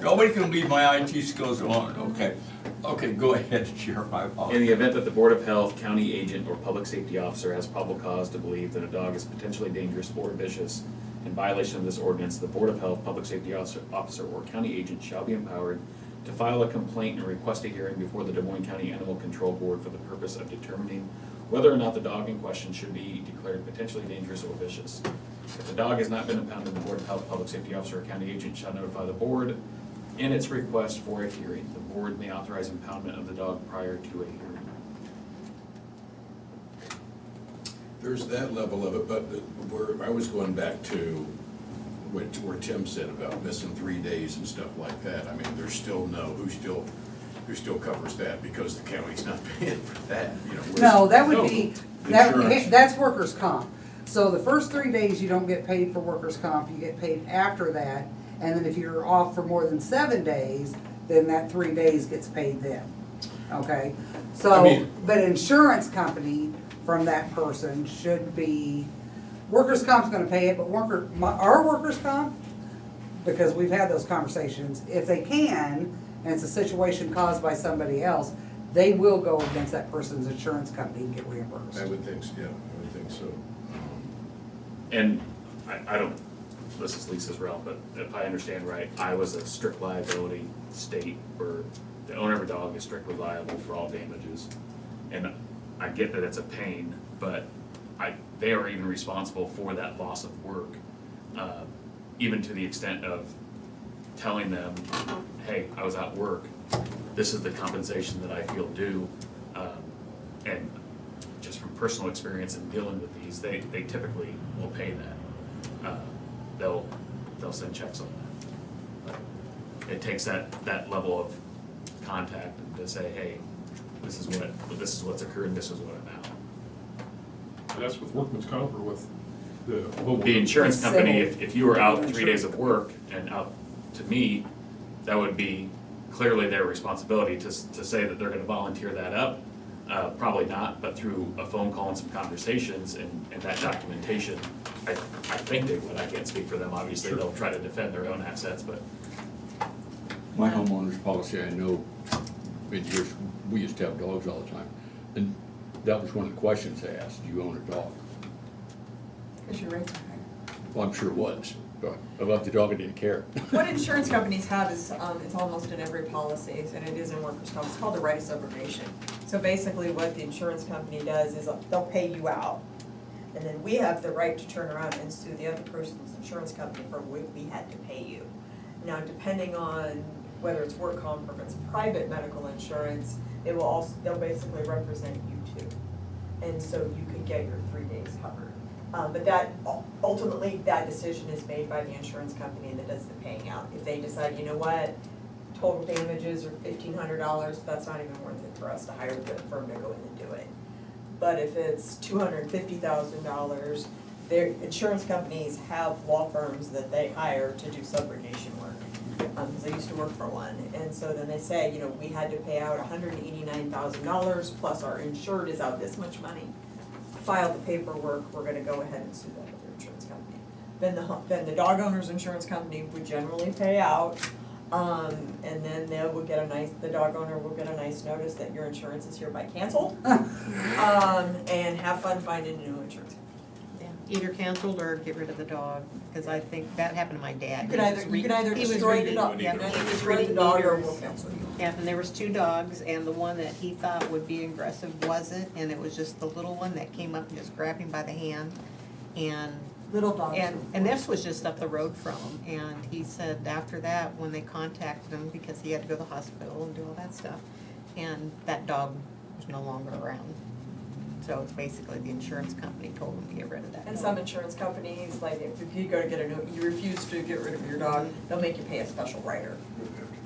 Nobody can leave my IT skills alone, okay. Okay, go ahead, Sheriff, I apologize. In the event that the Board of Health, county agent, or public safety officer has probable cause to believe that a dog is potentially dangerous or vicious in violation of this ordinance, the Board of Health, public safety officer, or county agent shall be empowered to file a complaint and request a hearing before the Des Moines County Animal Control Board for the purpose of determining whether or not the dog in question should be declared potentially dangerous or vicious. If the dog has not been impounded, the Board of Health, public safety officer, or county agent shall notify the board in its request for a hearing. The board may authorize impoundment of the dog prior to a hearing. There's that level of it, but I was going back to where Tim said about missing 3 days and stuff like that. I mean, there's still who still covers that because the county's not paying for that, you know. No, that would be, Insurance. that's workers' comp. So the first 3 days, you don't get paid for workers' comp, you get paid after that. And then if you're off for more than 7 days, then that 3 days gets paid then, okay? I So, mean- but insurance company from that person should be, workers' comp's gonna pay it, but our workers' comp, because we've had those conversations, if they can, and it's a situation caused by somebody else, they will go against that person's insurance company and get reimbursed. I would think so, yeah, I would think so. And I don't, this is Lisa's realm, but if I understand right, Iowa's a strict liability state where the owner of a dog is strictly liable for all damages. And I get that it's a pain, but they are even responsible for that loss of work, even to the extent of telling them, hey, I was at work, this is the compensation that I feel due. And just from personal experience in dealing with these, they typically will pay that. They'll send checks on that. it takes that level of contact to say, hey, this is what's occurred, this is what amount. And that's with workman's comp or with the homeowner? The insurance company, Civil. if you were out 3 days of work and out to me, that would be clearly their responsibility to say that they're gonna volunteer that up. Probably not, but through a phone call and some conversations and that documentation, I think they would. I can't speak for them, obviously, they'll try to defend their own assets, but. My homeowner's policy, I know, we used to have dogs all the time, and that was one of the questions they asked, do you own a dog? Because your rates are higher. Well, I'm sure it was, but I loved the dog, I didn't care. What insurance companies have is, it's almost in every policy, and it is in workers' comp, it's called the right of subrogation. So basically what the insurance company does is they'll pay you out, and then we have the right to turn around and sue the other person's insurance company for what we had to pay you. Now, depending on whether it's work comp or if it's private medical insurance, they'll basically represent you too. And so you could get your 3 days covered. But that, ultimately, that decision is made by the insurance company that does the paying out. If they decide, you know what, total damages are $1,500, that's not even worth it for us to hire the firm to go in and do it. But if it's $250,000, their insurance companies have law firms that they hire to do subrogation work. Because I used to work for one, and so then they say, you know, we had to pay out $189,000, plus our insured is out this much money. File the paperwork, we're gonna go ahead and sue that other insurance company. Then the dog owner's insurance company would generally pay out, and then the dog owner will get a nice notice that your insurance is hereby canceled. And have fun finding a new insurance company. Yeah, either canceled or get rid of the dog, because I think that happened to my dad. You can either He was destroy the reading- dog, yeah, you can he either was destroy the reading dog or meters. we'll cancel you. Yeah, and there was 2 dogs, and the one that he thought would be aggressive wasn't, and it was just the little one that came up and just grabbed him by the hand, and Little dogs. and this was just up the road from him, and he said after that, when they contacted him, because he had to go to the hospital and do all that stuff, and that dog was no longer around. So it's basically the insurance company told him to get rid of that And dog. some insurance companies, like if you go to get you refuse to get rid of your dog, they'll make you pay a special rider.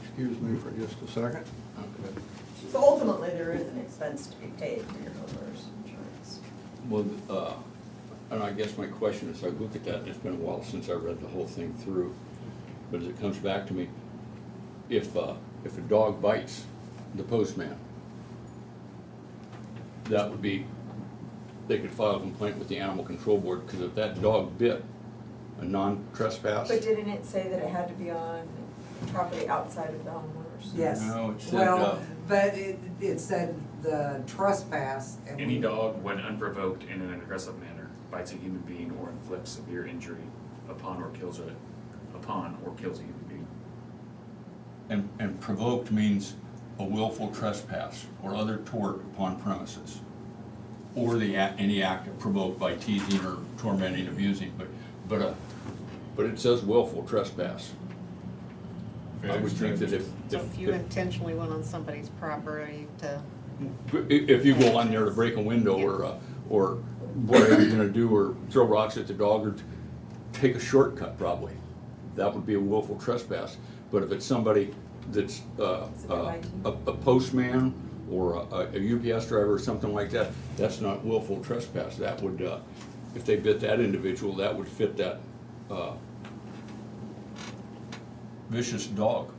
Excuse me for just a second. So ultimately, there is an expense to be paid for your homeowner's insurance. Well, and I guess my question is, I look at that, and it's been a while since I read the whole thing through, but as it comes back to me, if a dog bites the postman, that would be, they could file a complaint with the Animal Control Board, because if that dog bit a non-trespass. But didn't it say that it had to be on property outside of the homeowners? Yes. No, it said, Well, but it said the trespass. and Any dog, when unprovoked in an aggressive manner, bites a human being or inflicts severe injury upon or kills a human being. And provoked means a willful trespass or other tort upon premises, or any act provoked by teasing or tormenting, abusing, but it says willful trespass. I would think that if You intentionally went on somebody's property to, if you go on there to break a window or whatever you're gonna do, or throw rocks at the dog, or take a shortcut probably, that would be a willful trespass. But if it's somebody that's a postman or a UPS driver or something like that, that's not willful trespass. That would, if they bit that individual, that would fit that vicious dog.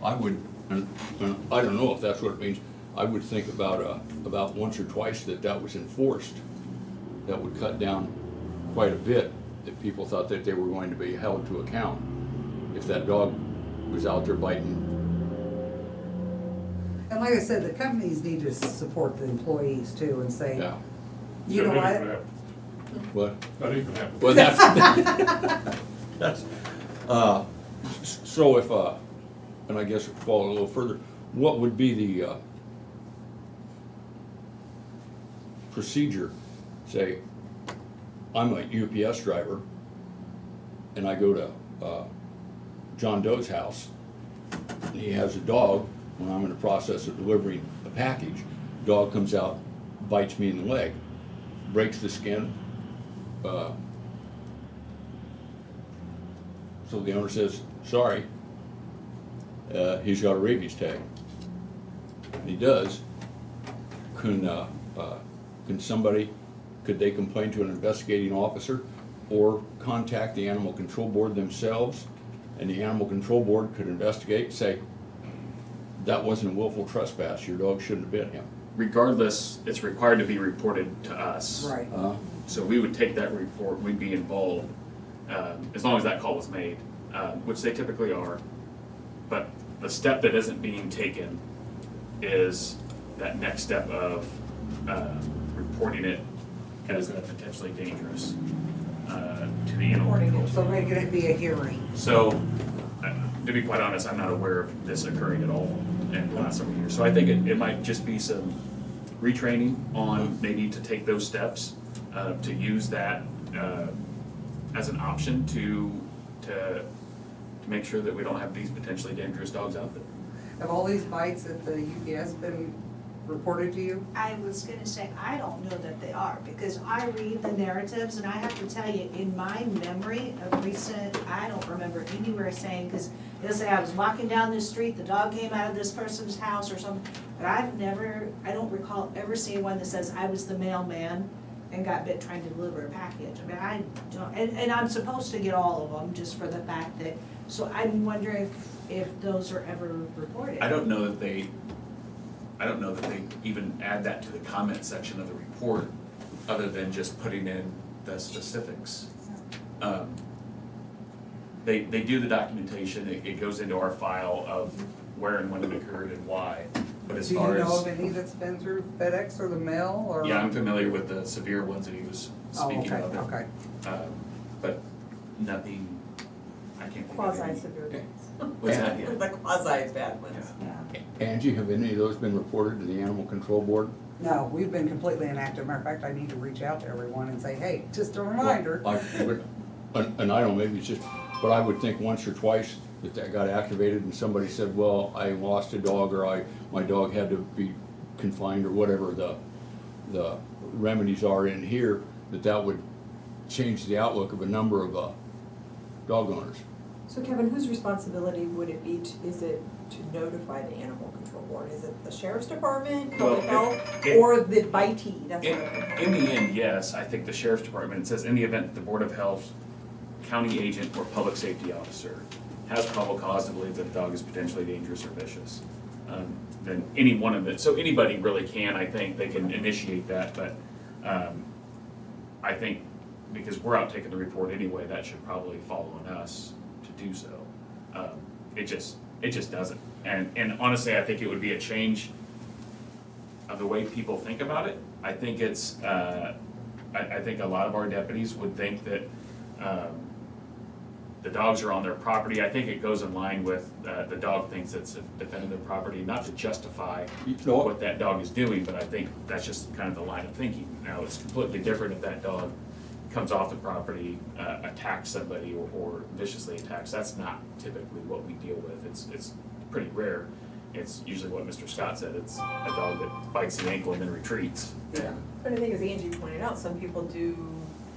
I would, and I don't know if that's what it means, I would think about once or twice that was enforced. That would cut down quite a bit, if people thought that they were going to be held to account. If that dog was out there biting. And like I said, the companies need to support the employees too and say, Yeah. you know That ain't what? gonna happen. What? That ain't gonna happen. Well, that's, so if, and I guess follow a little further, what would be the procedure? Say, I'm a UPS driver, and I go to John Doe's house, and he has a dog. When I'm in the process of delivering a package, dog comes out, bites me in the leg, breaks the skin. So the owner says, sorry, he's got a rabies tag. And he does, can somebody, could they complain to an investigating officer or contact the animal control board themselves? And the animal control board could investigate, say, that wasn't a willful trespass, your dog shouldn't have bit him. Regardless, it's required to be reported to us. Right. So we would take that report, we'd be involved, as long as that call was made, which they typically are. But the step that isn't being taken is that next step of reporting it as potentially dangerous to the animal. So making it be a hearing. So, to be quite honest, I'm not aware of this occurring at all in the last several years. So I think it might just be some retraining on maybe to take those steps, to use that as an option to make sure that we don't have these potentially dangerous dogs out there. Have all these bites at the UPS been reported to you? I was gonna say, I don't know that they are, because I read the narratives, and I have to tell you, in my memory of recent, I don't remember anywhere saying, because it'll say I was walking down this street, the dog came out of this person's house or something, but I don't recall ever seeing one that says I was the mailman and got bit trying to deliver a package. I mean, I don't, and I'm supposed to get all of them, just for the fact that, so I'm wondering if those are ever reported. I don't know that they even add that to the comment section of the report, other than just putting in the specifics. They do the documentation, it goes into our file of where and when it occurred and why. But as far Do you know as, of any that's been through FedEx or the mail, or? yeah, I'm familiar with the severe ones that he was speaking of. Oh, okay. But nothing, I can't think of any. Quasi-severe ones. What's that? Yeah. The quasi-bad ones. Angie, have any of those been reported to the animal control board? No, we've been completely inactive. Matter of fact, I need to reach out to everyone and say, hey, just a reminder. And I don't know, maybe it's just, but I would think once or twice that got activated and somebody said, well, I lost a dog, or my dog had to be confined, or whatever the remedies are in here, that would change the outlook of a number of dog owners. So Kevin, whose responsibility would it be, is it to notify the animal control board? Is it the sheriff's department, public health, or the bitee? That's what I'm In the end, yes, I think the sheriff's department, it says in the event that the Board of Health, county agent, or public safety officer has probable cause to believe that the dog is potentially dangerous or vicious, then any one of it, so anybody really can, I think, they can initiate that, but I think because we're out taking the report anyway, that should probably fall on us to do so. It just doesn't. And honestly, I think it would be a change of the way people think about it. I think it's, I think a lot of our deputies would think that the dogs are on their property. I think it goes in line with the dog thinks it's defending their property, not to justify what that dog is doing, but I think that's just kind of the line of thinking. Now, it's completely different if that dog comes off the property, attacks somebody, or viciously attacks. That's not typically what we deal with. It's pretty rare. It's usually what Mr. Scott said. It's a dog that bites the ankle and then retreats. Yeah. But the thing is, Angie pointed out, some people do,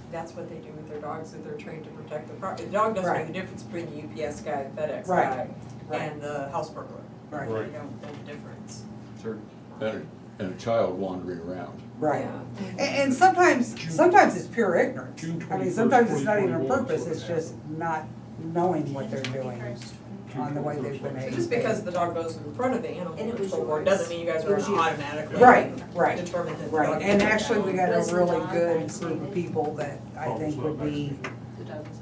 that's what they do with their dogs, that they're trained to protect the property. The dog doesn't know the difference between the UPS guy, the FedEx guy, and the house burglar. Right. They don't know the difference. Sure. And a child wandering around. Right. And sometimes it's pure ignorance. I mean, sometimes it's not even a purpose, it's just not knowing what they're doing on the way they've been. Just because the dog goes in front of the animal control board doesn't mean you guys are gonna automatically determine that the dog. Right, and actually, we got a really good group of people that I think would be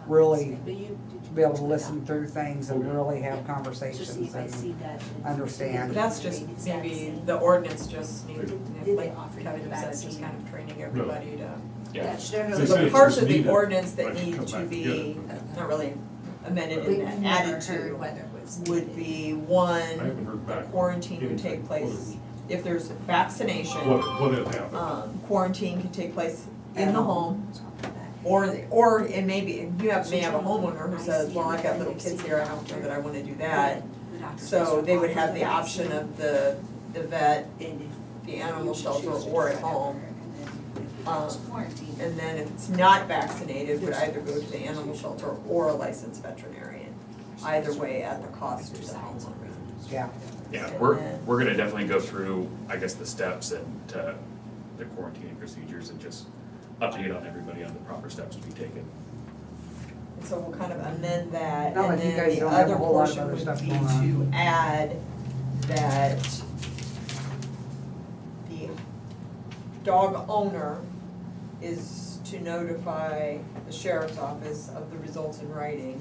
really be able to listen through things and really have conversations and understand. That's just maybe the ordinance just needs, like Kevin said, just kind of training everybody to. Yeah. So the parts of the ordinance that need to be, not really amended and added to, would be one, the quarantine would take place, if there's vaccination. What had happened? Quarantine can take place in the home. Or it may be, you may have a homeowner who says, well, I've got little kids here, I don't know that I wanna do that. So they would have the option of the vet, the animal shelter, or at home. And then if it's not vaccinated, would either go to the animal shelter or a licensed veterinarian. Either way, at the cost to the homeowner. Yeah. Yeah, And we're then- gonna definitely go through, I guess, the steps and the quarantining procedures and just update on everybody on the proper steps to be taken. And so we'll kind of amend that, Not and like you then guys the don't have a other whole lot of portion other would stuff be going on. to add that the dog owner is to notify the sheriff's office of the results in writing.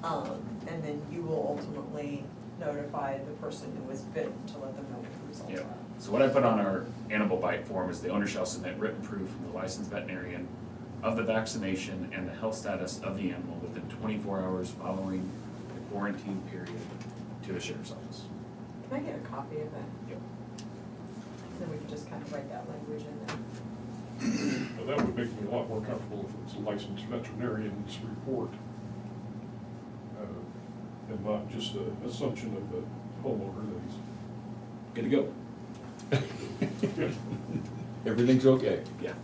And then you will ultimately notify the person who was bitten to let them know what the results Yeah. are. So what I put on our animal bite form is the owner shall submit written proof from the licensed veterinarian of the vaccination and the health status of the animal within 24 hours following the quarantine period to the sheriff's office. Can I get a copy of that? Yep. Then we can just kind of write that language in there. Well, that would make me a lot more comfortable if it's a licensed veterinarian's report. And not just an assumption of the homeowner that he's Good to go. Everything's okay. Yeah.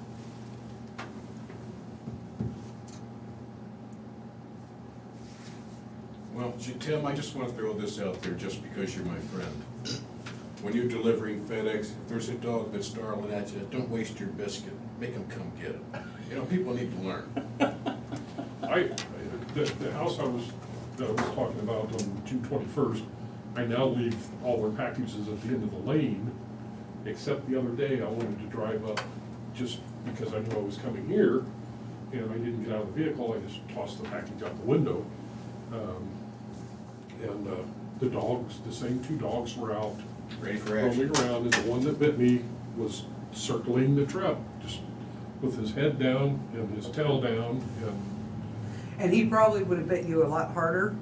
Well, Tim, I just want to throw this out there just because you're my friend. When you're delivering FedEx, if there's a dog that's snarling at you, don't waste your biscuit. Make them come get it. You know, people need to learn. The house that I was talking about on June 21st, I now leave all their packages at the end of the lane, except the other day I wanted to drive up just because I knew I was coming here, and I didn't get out of the vehicle, I just tossed the package out the window. And the dogs, the same two dogs were out Ready for roaming action. around, and the one that bit me was circling the truck, just with his head down and his tail down, And he probably would have bit you a lot harder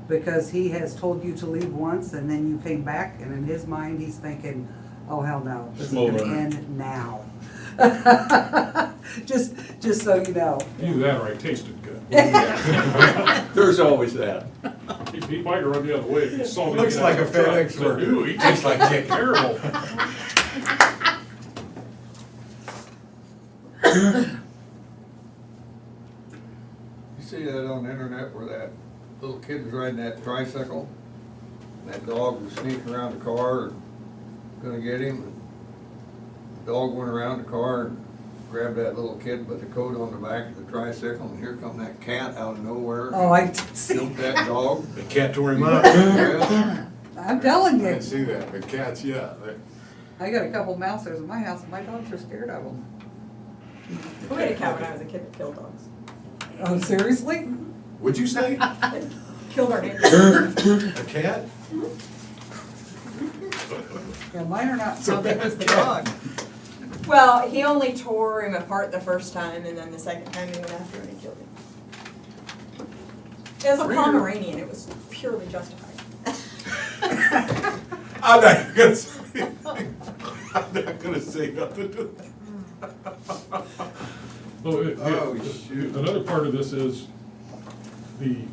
because he has told you to leave once and then you came back and in his mind, he's thinking, oh, hell no, this is Slow gonna runner. end now. Just so you know. either that or I tasted good. There's always that. He might have run the other way if he saw me. Looks get like out a of the truck. FedEx Said, worker. "Ooh, he tastes like chicken." Terrible. You see that on the internet where that little kid was riding that tricycle? And that dog was sneaking around the car and gonna get him. And the dog went around the car and grabbed that little kid by the coat on the back of the tricycle, and here come that cat out of nowhere. Oh, I did see Jumped that dog. The cat tore him up. Yeah. I'm telling I you, didn't see that, but cats, yeah. I got a couple mousers in my house and my dogs are scared of them. We had a cat when I was a kid that killed dogs. Oh, seriously? What'd you say? Killed our neighbor. A cat? Yeah, mine are not. So big was the dog. Well, he only tore him apart the first time, and then the second time he went after him and killed him. It was a Pomeranian, it was purely justified. I'm not gonna say, I'm not gonna say nothing to that. Oh, shoot. Another part of this is I'm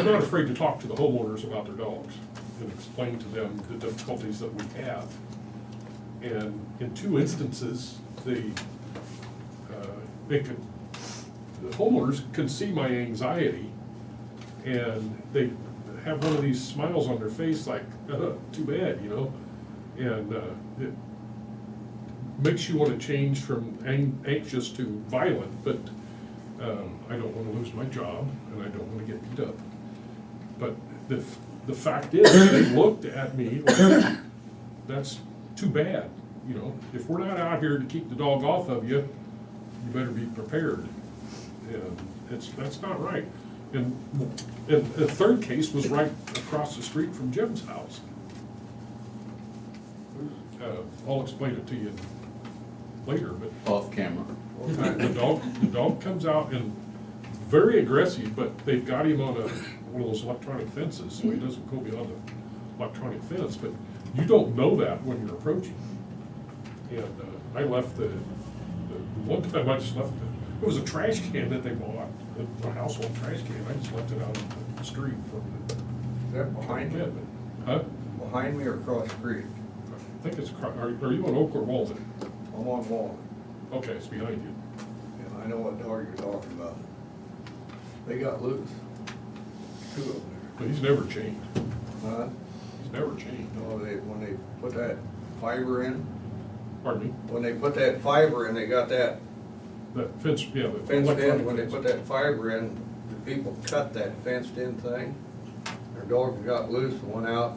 not afraid to talk to the homeowners about their dogs and explain to them the difficulties that we have. And in two instances, the homeowners can see my anxiety and they have one of these smiles on their face like, too bad, you know? And it makes you want to change from anxious to violent, but I don't want to lose my job and I don't want to get beat up. But the fact is, they looked at me like, that's too bad, you know? If we're not out here to keep the dog off of you, you better be prepared. And that's not right. And the third case was right across the street from Jim's house. I'll explain it to you later, but. Off camera. The dog comes out and very aggressive, but they've got him on one of those electronic fences, so he doesn't go beyond the electronic fence, but you don't know that when you're approaching. And I left the one time I just left it was a trash can that they bought, a household trash can, I just left it out on the street from the. Is that behind you? Huh? Behind me or across the street? I think it's, are you on Oak or Walden? I'm on Walnut. Okay, it's behind you. And I know what dog you're talking about. They got loose. Two of them But he's never chained. there. It's never changed. No, when they put that fiber in, Pardon me? when they put that fiber in, they got that That fence, yeah. the fenced in, electronic when they fence. put that fiber in, the people cut that fenced in thing. Their dogs got loose and went out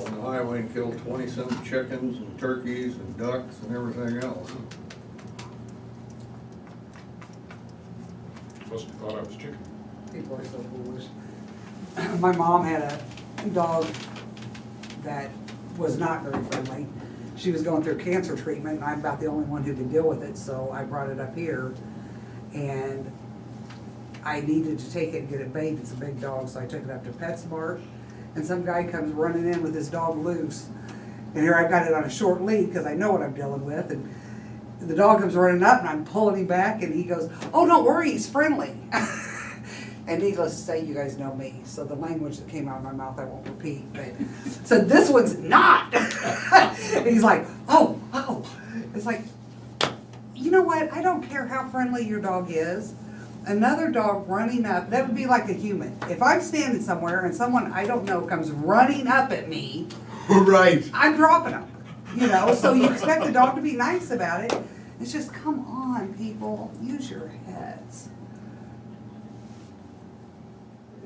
on the highway and killed 20-some chickens and turkeys and ducks and everything else. Must have thought I was chicken. People are so foolish. My mom had a dog that was not very friendly. She was going through cancer treatment, and I'm about the only one who could deal with it, so I brought it up here. And I needed to take it and get it bathed. It's a big dog, so I took it up to PetSmart. And some guy comes running in with his dog loose. And here I've got it on a short lead because I know what I'm dealing with. And the dog comes running up, and I'm pulling him back, and he goes, "Oh, don't worry, he's friendly." And needless to say, you guys know me, so the language that came out of my mouth I won't repeat. But so this one's not. And he's like, "Oh." It's like, you know what? I don't care how friendly your dog is. Another dog running up, that would be like a human. If I'm standing somewhere and someone I don't know comes running up at me, Right. I'm dropping them. You know, so you expect the dog to be nice about it. It's just, come on, people, use your heads.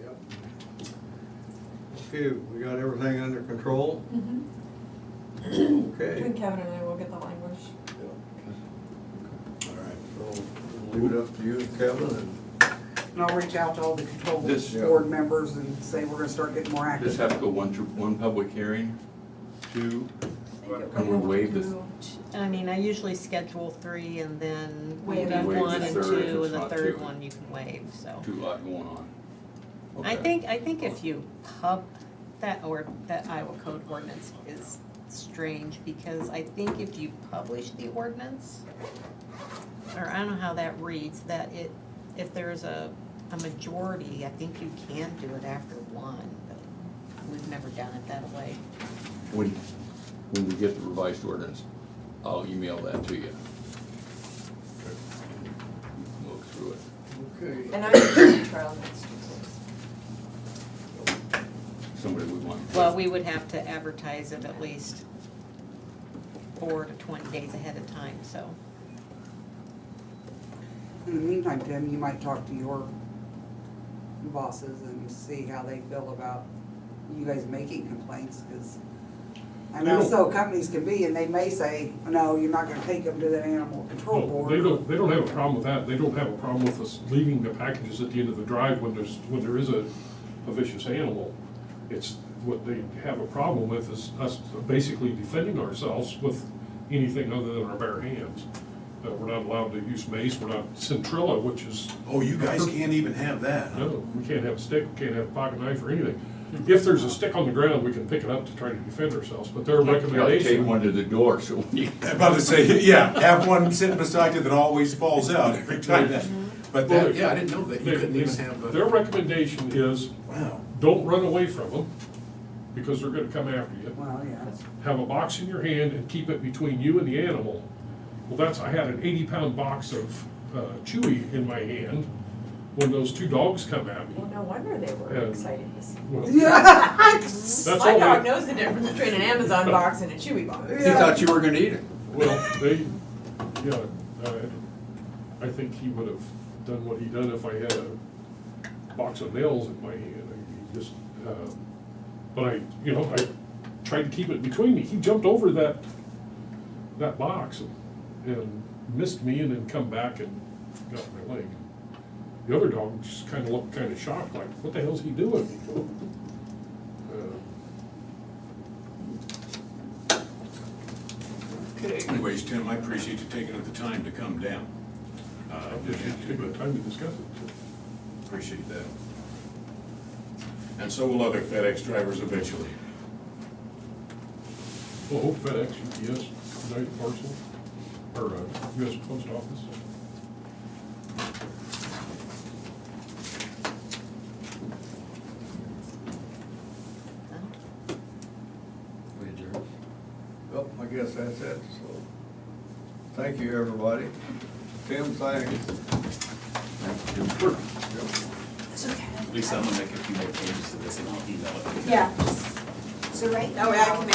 Yep. Okay, we got everything under control? Okay. Between Kevin and I, we'll get the language. All right, so we'll leave it up to you, Kevin, and And I'll reach out to all the control This- board members and say we're gonna start getting more active. Just have to go one public hearing, two, and we'll waive this. I mean, I usually schedule 3 and then Waive maybe Waive 1 the and third if 2, it's and the not third two. one you can waive, so. Too lot going on. I Okay. think if you that Iowa code ordinance is strange, because I think if you publish the ordinance, or I don't know how that reads, that if there's a majority, I think you can do it after 1, but we've never done it that way. When we get the revised ordinance, I'll email that to you. Look through it. okay. And I'm doing trial next Tuesday. Somebody would want. Well, we would have to advertise it at least 4 to 20 days ahead of time, so. In the meantime, Tim, you might talk to your bosses and see how they feel about you guys making complaints, because I know so companies can be, and they may say, no, you're not gonna take them to the animal control No, board. they don't have a problem with that. They don't have a problem with us leaving the packages at the end of the drive when there is a vicious animal. It's, what they have a problem with is us basically defending ourselves with anything other than our bare hands. We're not allowed to use mace, we're not Centrilla, which is. Oh, you guys can't even have that, huh? No, we can't have a stick, we can't have a pocket knife or anything. If there's a stick on the ground, we can pick it up to try to defend ourselves, but their You gotta take recommendation. one to the door, so when you. I'm about to say, yeah, have one sitting beside you that always falls out every time that, but that, yeah, I didn't know that, you couldn't even have Their a, recommendation is, wow. don't run away from them, because they're gonna come after you. Well, yeah. Have a box in your hand and keep it between you and the animal. Well, I had an 80-pound box of Chewy in my hand when those 2 dogs come at me. Well, no wonder they were And- excited to see. Well, That's My all dog they, knows the difference between an Amazon box and a Chewy box. He thought you were gonna eat it. well, yeah, I think he would have done what he done if I had a box of nails in my hand. He just, but I tried to keep it between me. He jumped over that box and missed me and then come back and got my leg. The other dog just kind of looked kind of shocked, like, what the hell's he doing? Anyways, Tim, I appreciate you taking the time to come down. Just take the time to discuss it. Appreciate that. And so will other FedEx drivers eventually. Well, hope FedEx, UPS, United Parcel, or US Post Office. We adjourn. Well, I guess that's it, so, thank you, everybody. Tim, thanks. Thank you. Yep. It's okay. Lisa, I'm gonna make a few more changes to this and I'll email it. Yeah, so right now. That way I can make